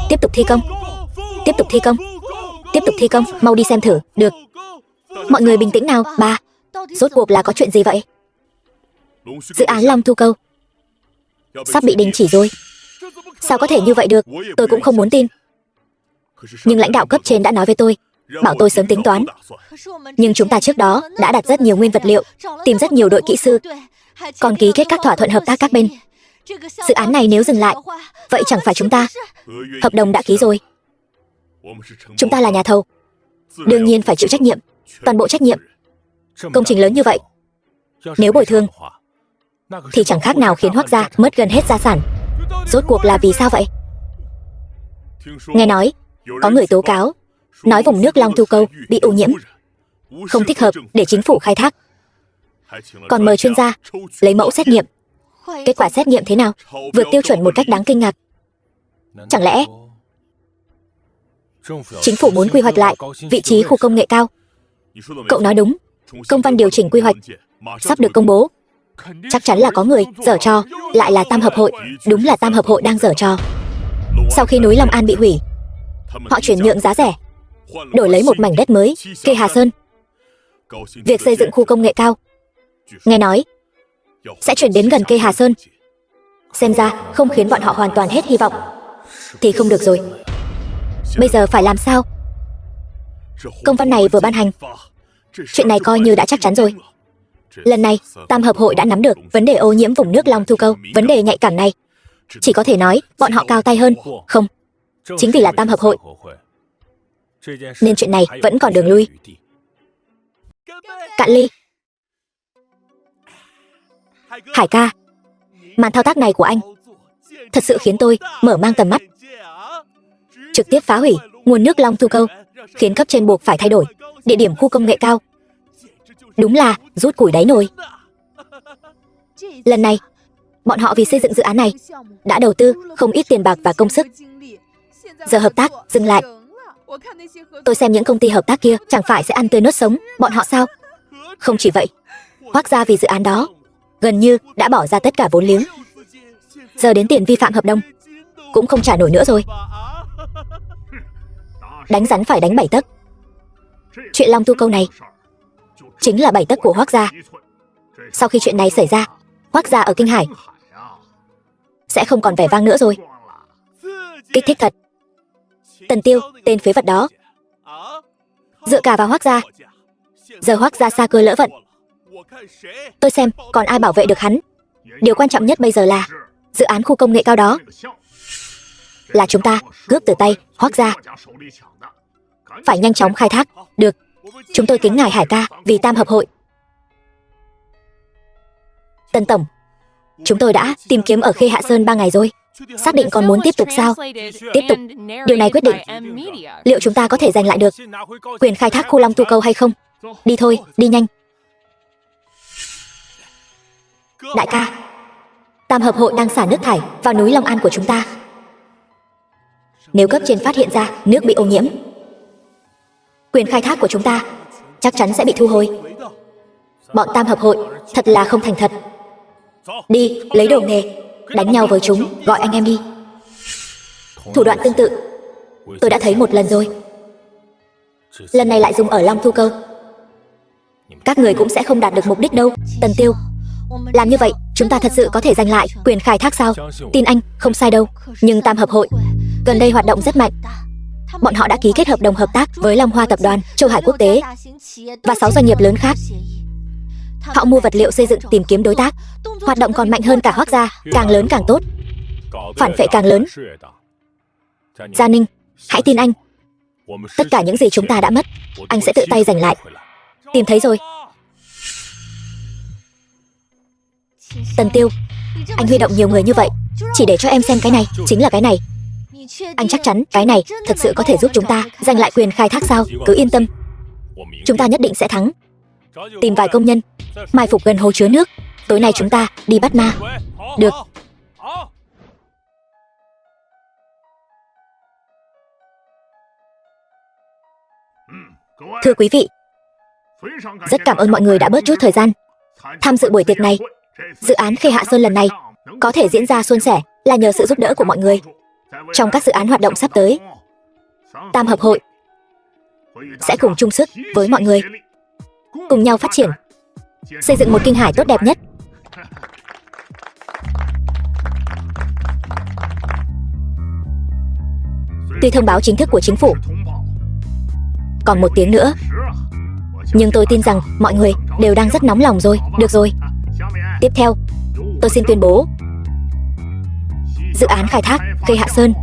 Tiếp tục thi công. Tiếp tục thi công. Tiếp tục thi công. Mau đi xem thử. Được. Mọi người bình tĩnh nào. Ba, rốt cuộc là có chuyện gì vậy? Dự án Long Thu Câu sắp bị đình chỉ rồi. Sao có thể như vậy được? Tôi cũng không muốn tin. Nhưng lãnh đạo cấp trên đã nói với tôi, bảo tôi sớm tính toán. Nhưng chúng ta trước đó đã đặt rất nhiều nguyên vật liệu, tìm rất nhiều đội kỹ sư, còn ký kết các thỏa thuận hợp tác các bên. Dự án này nếu dừng lại, vậy chẳng phải chúng ta hợp đồng đã ký rồi. Chúng ta là nhà thầu, đương nhiên phải chịu trách nhiệm, toàn bộ trách nhiệm. Công trình lớn như vậy, nếu bồi thường thì chẳng khác nào khiến Hoắc gia mất gần hết gia sản. Rốt cuộc là vì sao vậy? Nghe nói có người tố cáo, nói vùng nước Long Thu Câu bị ô nhiễm, không thích hợp để chính phủ khai thác. Còn mời chuyên gia lấy mẫu xét nghiệm. Kết quả xét nghiệm thế nào? Vượt tiêu chuẩn một cách đáng kinh ngạc. Chẳng lẽ chính phủ muốn quy hoạch lại vị trí khu công nghệ cao? Cậu nói đúng. Công văn điều chỉnh quy hoạch sắp được công bố. Chắc chắn là có người giở trò, lại là Tam Hợp Hội. Đúng là Tam Hợp Hội đang giở trò. Sau khi núi Long An bị hủy, họ chuyển nhượng giá rẻ, đổi lấy một mảnh đất mới, Kê Hà Sơn. Việc xây dựng khu công nghệ cao, nghe nói sẽ chuyển đến gần Kê Hà Sơn. Xem ra không khiến bọn họ hoàn toàn hết hy vọng thì không được rồi. Bây giờ phải làm sao? Công văn này vừa ban hành, chuyện này coi như đã chắc chắn rồi. Lần này Tam Hợp Hội đã nắm được vấn đề ô nhiễm vùng nước Long Thu Câu. Vấn đề nhạy cảm này chỉ có thể nói bọn họ cao tay hơn. Không, chính vì là Tam Hợp Hội nên chuyện này vẫn còn đường lui. Cạn ly. Hải ca, màn thao tác này của anh thật sự khiến tôi mở mang tầm mắt. Trực tiếp phá hủy nguồn nước Long Thu Câu, khiến cấp trên buộc phải thay đổi địa điểm khu công nghệ cao. Đúng là rút củi đáy nồi. Lần này bọn họ vì xây dựng dự án này đã đầu tư không ít tiền bạc và công sức. Giờ hợp tác dừng lại. Tôi xem những công ty hợp tác kia chẳng phải sẽ ăn tươi nuốt sống bọn họ sao? Không chỉ vậy, Hoác gia vì dự án đó gần như đã bỏ ra tất cả vốn liếng. Giờ đến tiền vi phạm hợp đồng cũng không trả nổi nữa rồi. Đánh rắn phải đánh 7 tấc. Chuyện Long Thu Câu này chính là 7 tấc của Hoác gia. Sau khi chuyện này xảy ra, Hoác gia ở Kinh Hải sẽ không còn vẻ vang nữa rồi. Kích thích thật. Tần Tiêu, tên phế vật đó, dựa cả vào Hoác gia. Giờ Hoác gia sa cơ lỡ vận, tôi xem còn ai bảo vệ được hắn. Điều quan trọng nhất bây giờ là dự án khu công nghệ cao đó là chúng ta cướp từ tay Hoác gia. Phải nhanh chóng khai thác. Được, chúng tôi kính ngài Hải ca vì Tam Hợp Hội. Tần tổng, chúng tôi đã tìm kiếm ở Khê Hạ Sơn 3 ngày rồi. Xác định còn muốn tiếp tục sao? Tiếp tục. Điều này quyết định liệu chúng ta có thể giành lại được quyền khai thác khu Long Thu Câu hay không. Đi thôi, đi nhanh. Đại ca, Tam Hợp Hội đang xả nước thải vào núi Long An của chúng ta. Nếu cấp trên phát hiện ra nước bị ô nhiễm, quyền khai thác của chúng ta chắc chắn sẽ bị thu hồi. Bọn Tam Hợp Hội thật là không thành thật. Đi, lấy đồ nghề, đánh nhau với chúng, gọi anh em đi. Thủ đoạn tương tự tôi đã thấy một lần rồi. Lần này lại dùng ở Long Thu Câu. Các người cũng sẽ không đạt được mục đích đâu. Tần Tiêu, làm như vậy chúng ta thật sự có thể giành lại quyền khai thác sao? Tin anh, không sai đâu. Nhưng Tam Hợp Hội gần đây hoạt động rất mạnh. Bọn họ đã ký kết hợp đồng hợp tác với Long Hoa Tập đoàn, Châu Hải Quốc tế và 6 doanh nghiệp lớn khác. Họ mua vật liệu xây dựng tìm kiếm đối tác. Hoạt động còn mạnh hơn cả Hoác gia, càng lớn càng tốt, phản phệ càng lớn. Gia Ninh, hãy tin anh. Tất cả những gì chúng ta đã mất, anh sẽ tự tay giành lại. Tìm thấy rồi. Tần Tiêu, anh huy động nhiều người như vậy chỉ để cho em xem cái này, chính là cái này. Anh chắc chắn cái này thật sự có thể giúp chúng ta giành lại quyền khai thác sao? Cứ yên tâm, chúng ta nhất định sẽ thắng. Tìm vài công nhân mai phục gần hồ chứa nước. Tối nay chúng ta đi bắt ma. Được. Thưa quý vị, rất cảm ơn mọi người đã bớt chút thời gian tham dự buổi tiệc này. Dự án Khê Hạ Sơn lần này có thể diễn ra suôn sẻ là nhờ sự giúp đỡ của mọi người. Trong các dự án hoạt động sắp tới, Tam Hợp Hội sẽ cùng chung sức với mọi người, cùng nhau phát triển, xây dựng một Kinh Hải tốt đẹp nhất. Tuy thông báo chính thức của chính phủ còn 1 tiếng nữa, nhưng tôi tin rằng mọi người đều đang rất nóng lòng rồi. Được rồi, tiếp theo tôi xin tuyên bố dự án khai thác Khê Hạ Sơn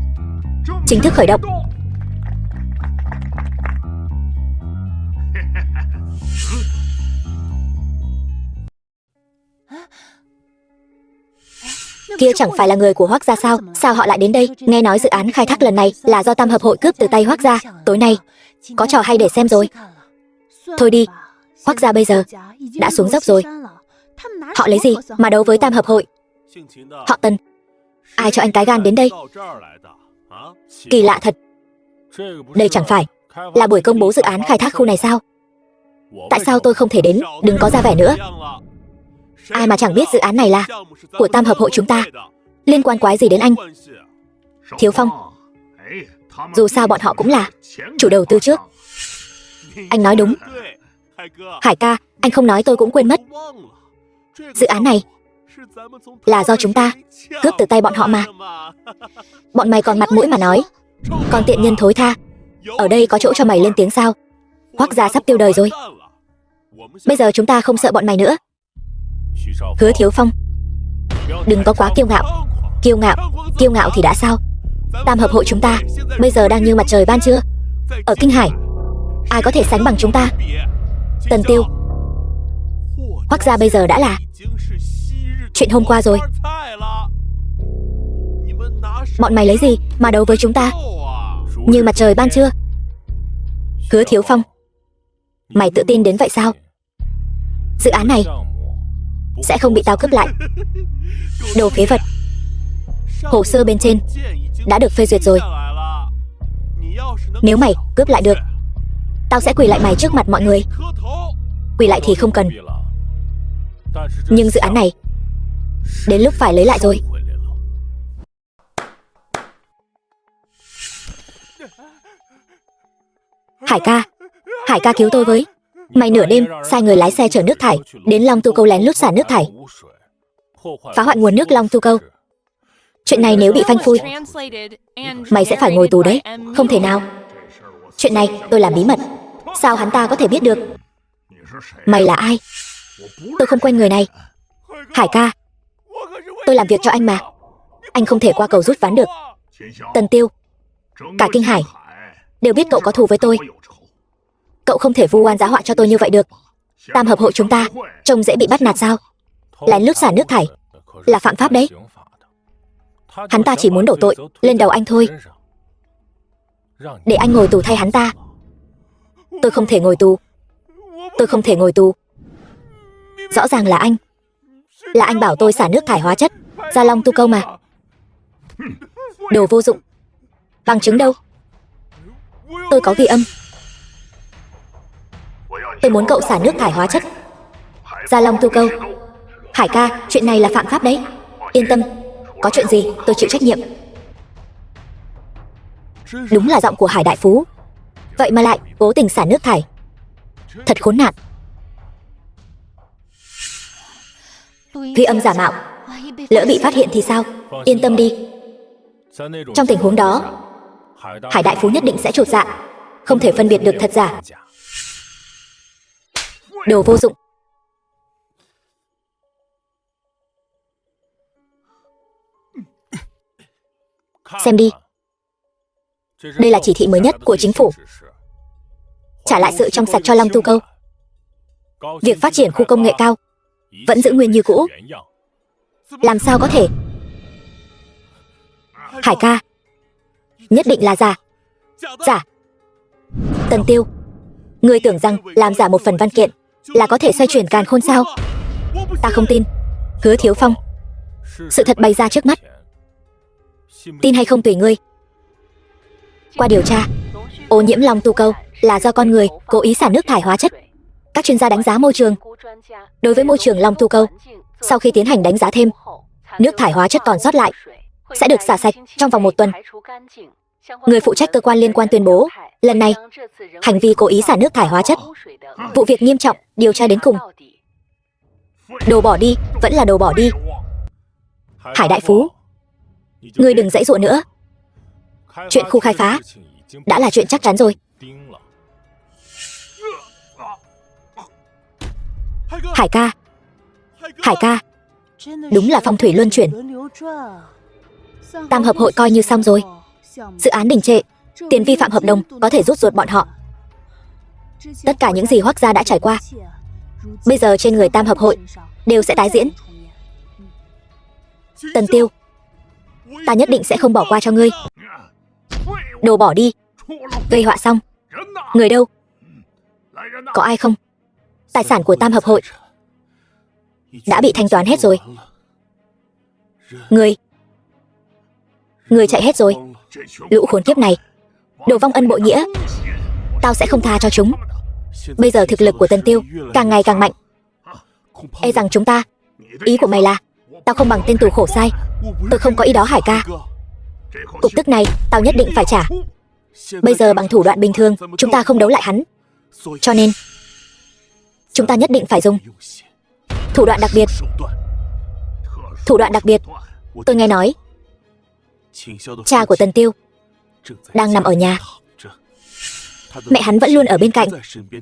chính thức khởi động. Kia chẳng phải là người của Hoác gia sao? Sao họ lại đến đây? Nghe nói dự án khai thác lần này là do Tam Hợp Hội cướp từ tay Hoác gia. Tối nay có trò hay để xem rồi. Thôi đi, Hoác gia bây giờ đã xuống dốc rồi. Họ lấy gì mà đấu với Tam Hợp Hội? Họ Tần, ai cho anh cái gan đến đây? Kỳ lạ thật. Đây chẳng phải là buổi công bố dự án khai thác khu này sao? Tại sao tôi không thể đến? Đừng có ra vẻ nữa. Ai mà chẳng biết dự án này là của Tam hợp hội chúng ta. Liên quan quái gì đến anh? Thiếu Phong, dù sao bọn họ cũng là chủ đầu tư trước. Anh nói đúng. Hải ca, anh không nói tôi cũng quên mất. Dự án này là do chúng ta cướp từ tay bọn họ mà. Bọn mày còn mặt mũi mà nói. Còn tiện nhân thối tha. Ở đây có chỗ cho mày lên tiếng sao? Hoắc gia sắp tiêu đời rồi. Bây giờ chúng ta không sợ bọn mày nữa. Hứa Thiếu Phong, đừng có quá kiêu ngạo. Kiêu ngạo thì đã sao? Tam hợp hội chúng ta bây giờ đang như mặt trời ban trưa. Ở Kinh Hải, ai có thể sánh bằng chúng ta? Tần Tiêu, Hoắc gia bây giờ đã là chuyện hôm qua rồi. Bọn mày lấy gì mà đấu với chúng ta? Như mặt trời ban trưa. Hứa Thiếu Phong, mày tự tin đến vậy sao? Dự án này sẽ không bị tao cướp lại. Đồ phế vật. Hồ sơ bên trên đã được phê duyệt rồi. Nếu mày cướp lại được, tao sẽ quỳ lại mày trước mặt mọi người. Quỳ lại thì không cần, nhưng dự án này đến lúc phải lấy lại rồi. Hải ca cứu tôi với. Mày nửa đêm sai người lái xe chở nước thải đến Long Tu Câu lén lút xả nước thải, phá hoại nguồn nước Long Tu Câu. Chuyện này nếu bị phanh phui, mày sẽ phải ngồi tù đấy. Không thể nào. Chuyện này tôi làm bí mật, sao hắn ta có thể biết được? Mày là ai? Tôi không quen người này. Hải ca, tôi làm việc cho anh mà. Anh không thể qua cầu rút ván được. Tần Tiêu, cả Kinh Hải đều biết cậu có thù với tôi. Cậu không thể vu oan giá họa cho tôi như vậy được. Tam hợp hội chúng ta trông dễ bị bắt nạt sao? Lén lút xả nước thải là phạm pháp đấy. Hắn ta chỉ muốn đổ tội lên đầu anh thôi, để anh ngồi tù thay hắn ta. Tôi không thể ngồi tù. Tôi không thể ngồi tù. Rõ ràng là anh bảo tôi xả nước thải hóa chất ra Long Tu Câu mà. Đồ vô dụng. Bằng chứng đâu? Tôi có ghi âm. Tôi muốn cậu xả nước thải hóa chất ra Long Tu Câu. Hải ca, chuyện này là phạm pháp đấy. Yên tâm, có chuyện gì tôi chịu trách nhiệm. Đúng là giọng của Hải đại phú. Vậy mà lại cố tình xả nước thải. Thật khốn nạn. Ghi âm giả mạo, lỡ bị phát hiện thì sao? Yên tâm đi. Trong tình huống đó, Hải đại phú nhất định sẽ chột dạ, không thể phân biệt được thật giả. Đồ vô dụng. Xem đi. Đây là chỉ thị mới nhất của chính phủ. Trả lại sự trong sạch cho Long Tu Câu. Việc phát triển khu công nghệ cao vẫn giữ nguyên như cũ. Làm sao có thể? Hải ca, nhất định là giả. Giả. Tần Tiêu, ngươi tưởng rằng làm giả một phần văn kiện là có thể xoay chuyển càn khôn sao? Ta không tin. Hứa Thiếu Phong, sự thật bày ra trước mắt. Tin hay không tùy ngươi. Qua điều tra, ô nhiễm Long Tu Câu là do con người cố ý xả nước thải hóa chất. Các chuyên gia đánh giá môi trường. Đối với môi trường Long Tu Câu, sau khi tiến hành đánh giá thêm, nước thải hóa chất còn sót lại sẽ được xả sạch trong vòng 1 tuần. Người phụ trách cơ quan liên quan tuyên bố, lần này hành vi cố ý xả nước thải hóa chất, vụ việc nghiêm trọng, điều tra đến cùng. Đồ bỏ đi vẫn là đồ bỏ đi. Hải đại phú, ngươi đừng giãy giụa nữa. Chuyện khu khai phá đã là chuyện chắc chắn rồi. Hải ca, đúng là phong thủy luân chuyển. Tam hợp hội coi như xong rồi. Dự án đình trệ, tiền vi phạm hợp đồng có thể rút ruột bọn họ. Tất cả những gì Hoắc gia đã trải qua, bây giờ trên người Tam hợp hội đều sẽ tái diễn. Tần Tiêu, ta nhất định sẽ không bỏ qua cho ngươi. Đồ bỏ đi. Gây họa xong. Người đâu? Có ai không? Tài sản của Tam hợp hội đã bị thanh toán hết rồi. Người chạy hết rồi. Lũ khốn kiếp này, đồ vong ân bội nghĩa, tao sẽ không tha cho chúng. Bây giờ thực lực của Tần Tiêu càng ngày càng mạnh, e rằng chúng ta Ý của mày là tao không bằng tên tù khổ sai? Tôi không có ý đó Hải ca. Cục tức này tao nhất định phải trả. Bây giờ bằng thủ đoạn bình thường chúng ta không đấu lại hắn, cho nên chúng ta nhất định phải dùng thủ đoạn đặc biệt. Thủ đoạn đặc biệt? Tôi nghe nói cha của Tần Tiêu đang nằm ở nhà. Mẹ hắn vẫn luôn ở bên cạnh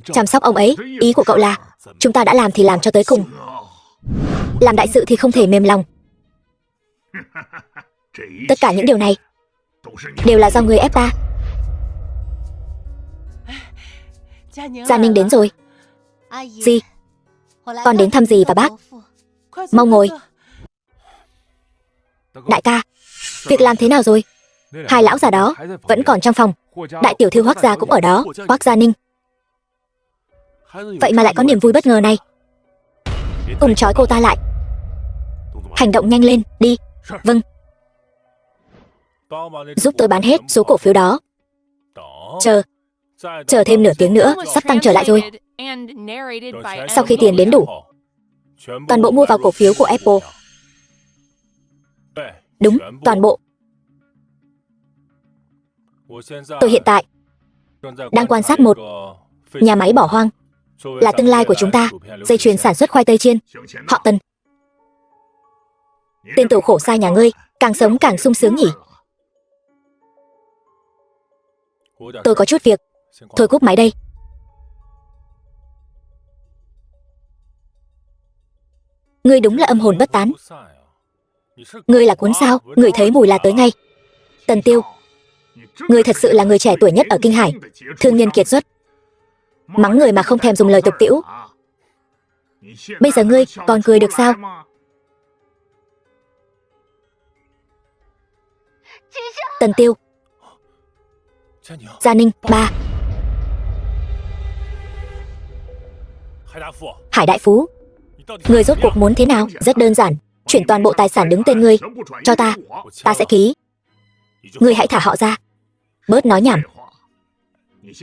chăm sóc ông ấy. Ý của cậu là chúng ta đã làm thì làm cho tới cùng. Làm đại sự thì không thể mềm lòng. Tất cả những điều này đều là do người ép ta. Gia Ninh đến rồi. Gì? Con đến thăm dì và bác. Mau ngồi. Đại ca, việc làm thế nào rồi? Hai lão già đó vẫn còn trong phòng. Đại tiểu thư Hoắc gia cũng ở đó, Hoắc Gia Ninh. Vậy mà lại có niềm vui bất ngờ này. Cùng trói cô ta lại. Hành động nhanh lên, đi. Vâng. Giúp tôi bán hết số cổ phiếu đó. Chờ thêm nửa tiếng nữa, sắp tăng trở lại rồi. Sau khi tiền đến đủ, toàn bộ mua vào cổ phiếu của Apple. Đúng, toàn bộ. Tôi hiện tại đang quan sát một nhà máy bỏ hoang, là tương lai của chúng ta, dây chuyền sản xuất khoai tây chiên. Họ Tần. Tên tù khổ sai nhà ngươi càng sống càng sung sướng nhỉ. Tôi có chút việc, thôi cúp máy đây. Ngươi đúng là âm hồn bất tán. Ngươi là cuốn sao, người thấy mùi là tới ngay. Tần Tiêu, ngươi thật sự là người trẻ tuổi nhất ở Kinh Hải, thương nhân kiệt xuất. Mắng người mà không thèm dùng lời tục tĩu. Bây giờ ngươi còn cười được sao? Tần Tiêu, Gia Ninh, ba. Hải đại phú, ngươi rốt cuộc muốn thế nào? Rất đơn giản, chuyển toàn bộ tài sản đứng tên ngươi cho ta, ta sẽ ký. Ngươi hãy thả họ ra. Bớt nói nhảm.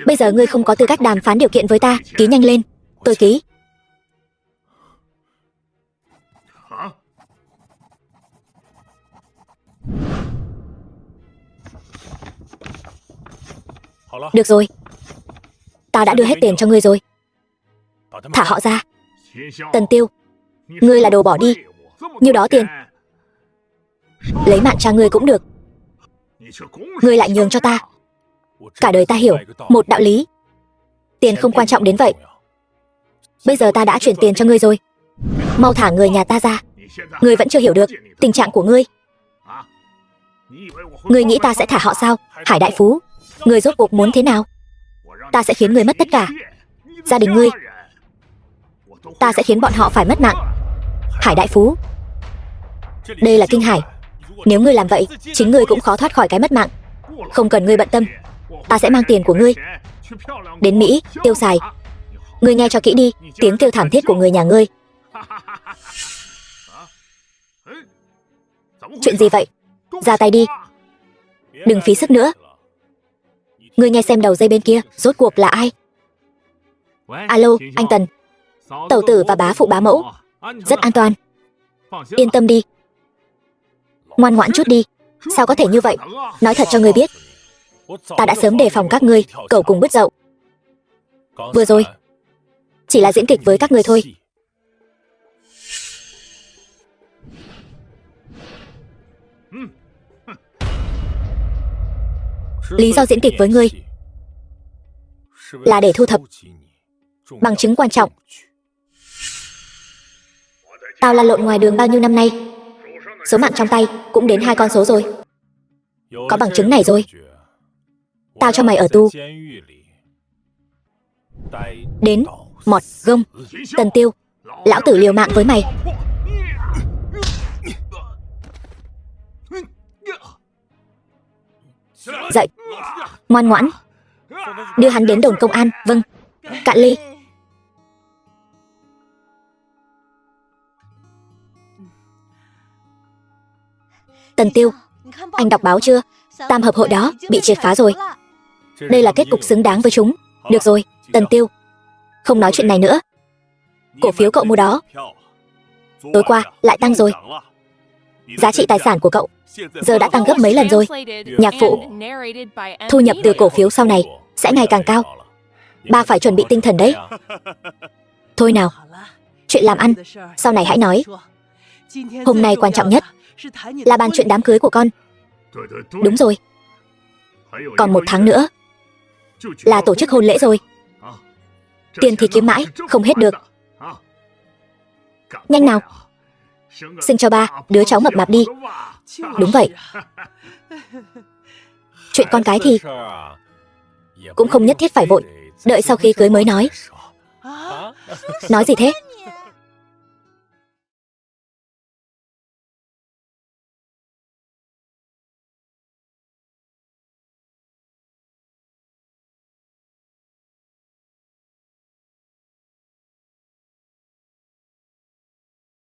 Bây giờ ngươi không có tư cách đàm phán điều kiện với ta, ký nhanh lên. Tôi ký. Được rồi, ta đã đưa hết tiền cho ngươi rồi. Thả họ ra. Tần Tiêu, ngươi là đồ bỏ đi. Nhiêu đó tiền, lấy mạng cha ngươi cũng được. Ngươi lại nhường cho ta. Cả đời ta hiểu một đạo lý, tiền không quan trọng đến vậy. Bây giờ ta đã chuyển tiền cho ngươi rồi, mau thả người nhà ta ra. Ngươi vẫn chưa hiểu được tình trạng của ngươi. Ngươi nghĩ ta sẽ thả họ sao? Hải đại phú, ngươi rốt cuộc muốn thế nào? Ta sẽ khiến ngươi mất tất cả. Gia đình ngươi, ta sẽ khiến bọn họ phải mất mạng. Hải đại phú, đây là Kinh Hải. Nếu ngươi làm vậy, chính ngươi cũng khó thoát khỏi cái mất mạng. Không cần ngươi bận tâm, ta sẽ mang tiền của ngươi đến Mỹ tiêu xài. Ngươi nghe cho kỹ đi, tiếng kêu thảm thiết của người nhà ngươi. Chuyện gì vậy? Ra tay đi, đừng phí sức nữa. Ngươi nghe xem đầu dây bên kia rốt cuộc là ai? Alo, anh Tần. Tẩu tử và bá phụ bá mẫu rất an toàn, yên tâm đi. Ngoan ngoãn chút đi. Sao có thể như vậy? Nói thật cho ngươi biết, ta đã sớm đề phòng các ngươi cẩu cùng bứt dậu. Vừa rồi chỉ là diễn kịch với các ngươi thôi. Lý do diễn kịch với ngươi là để thu thập bằng chứng quan trọng. Tao lăn lộn ngoài đường bao nhiêu năm nay, số mạng trong tay cũng đến 2 con số rồi. Có bằng chứng này rồi, tao cho mày ở tù. Đến mọt gông. Tần Tiêu, lão tử liều mạng với mày. Dậy, ngoan ngoãn. Đưa hắn đến đồn công an. Vâng. Cạn ly. Tần Tiêu, anh đọc báo chưa? Tam hợp hội đó bị triệt phá rồi. Đây là kết cục xứng đáng với chúng. Được rồi, Tần Tiêu, không nói chuyện này nữa. Cổ phiếu cậu mua đó tối qua lại tăng rồi. Giá trị tài sản của cậu giờ đã tăng gấp mấy lần rồi. Nhạc phụ, thu nhập từ cổ phiếu sau này sẽ ngày càng cao. Ba phải chuẩn bị tinh thần đấy. Thôi nào, chuyện làm ăn sau này hãy nói. Hôm nay quan trọng nhất là bàn chuyện đám cưới của con. Đúng rồi, còn 1 tháng nữa là tổ chức hôn lễ rồi. Tiền thì kiếm mãi không hết được. Nhanh nào, sinh cho ba đứa cháu mập mạp đi. Đúng vậy. Chuyện con cái thì cũng không nhất thiết phải vội, đợi sau khi cưới mới nói. Nói gì thế?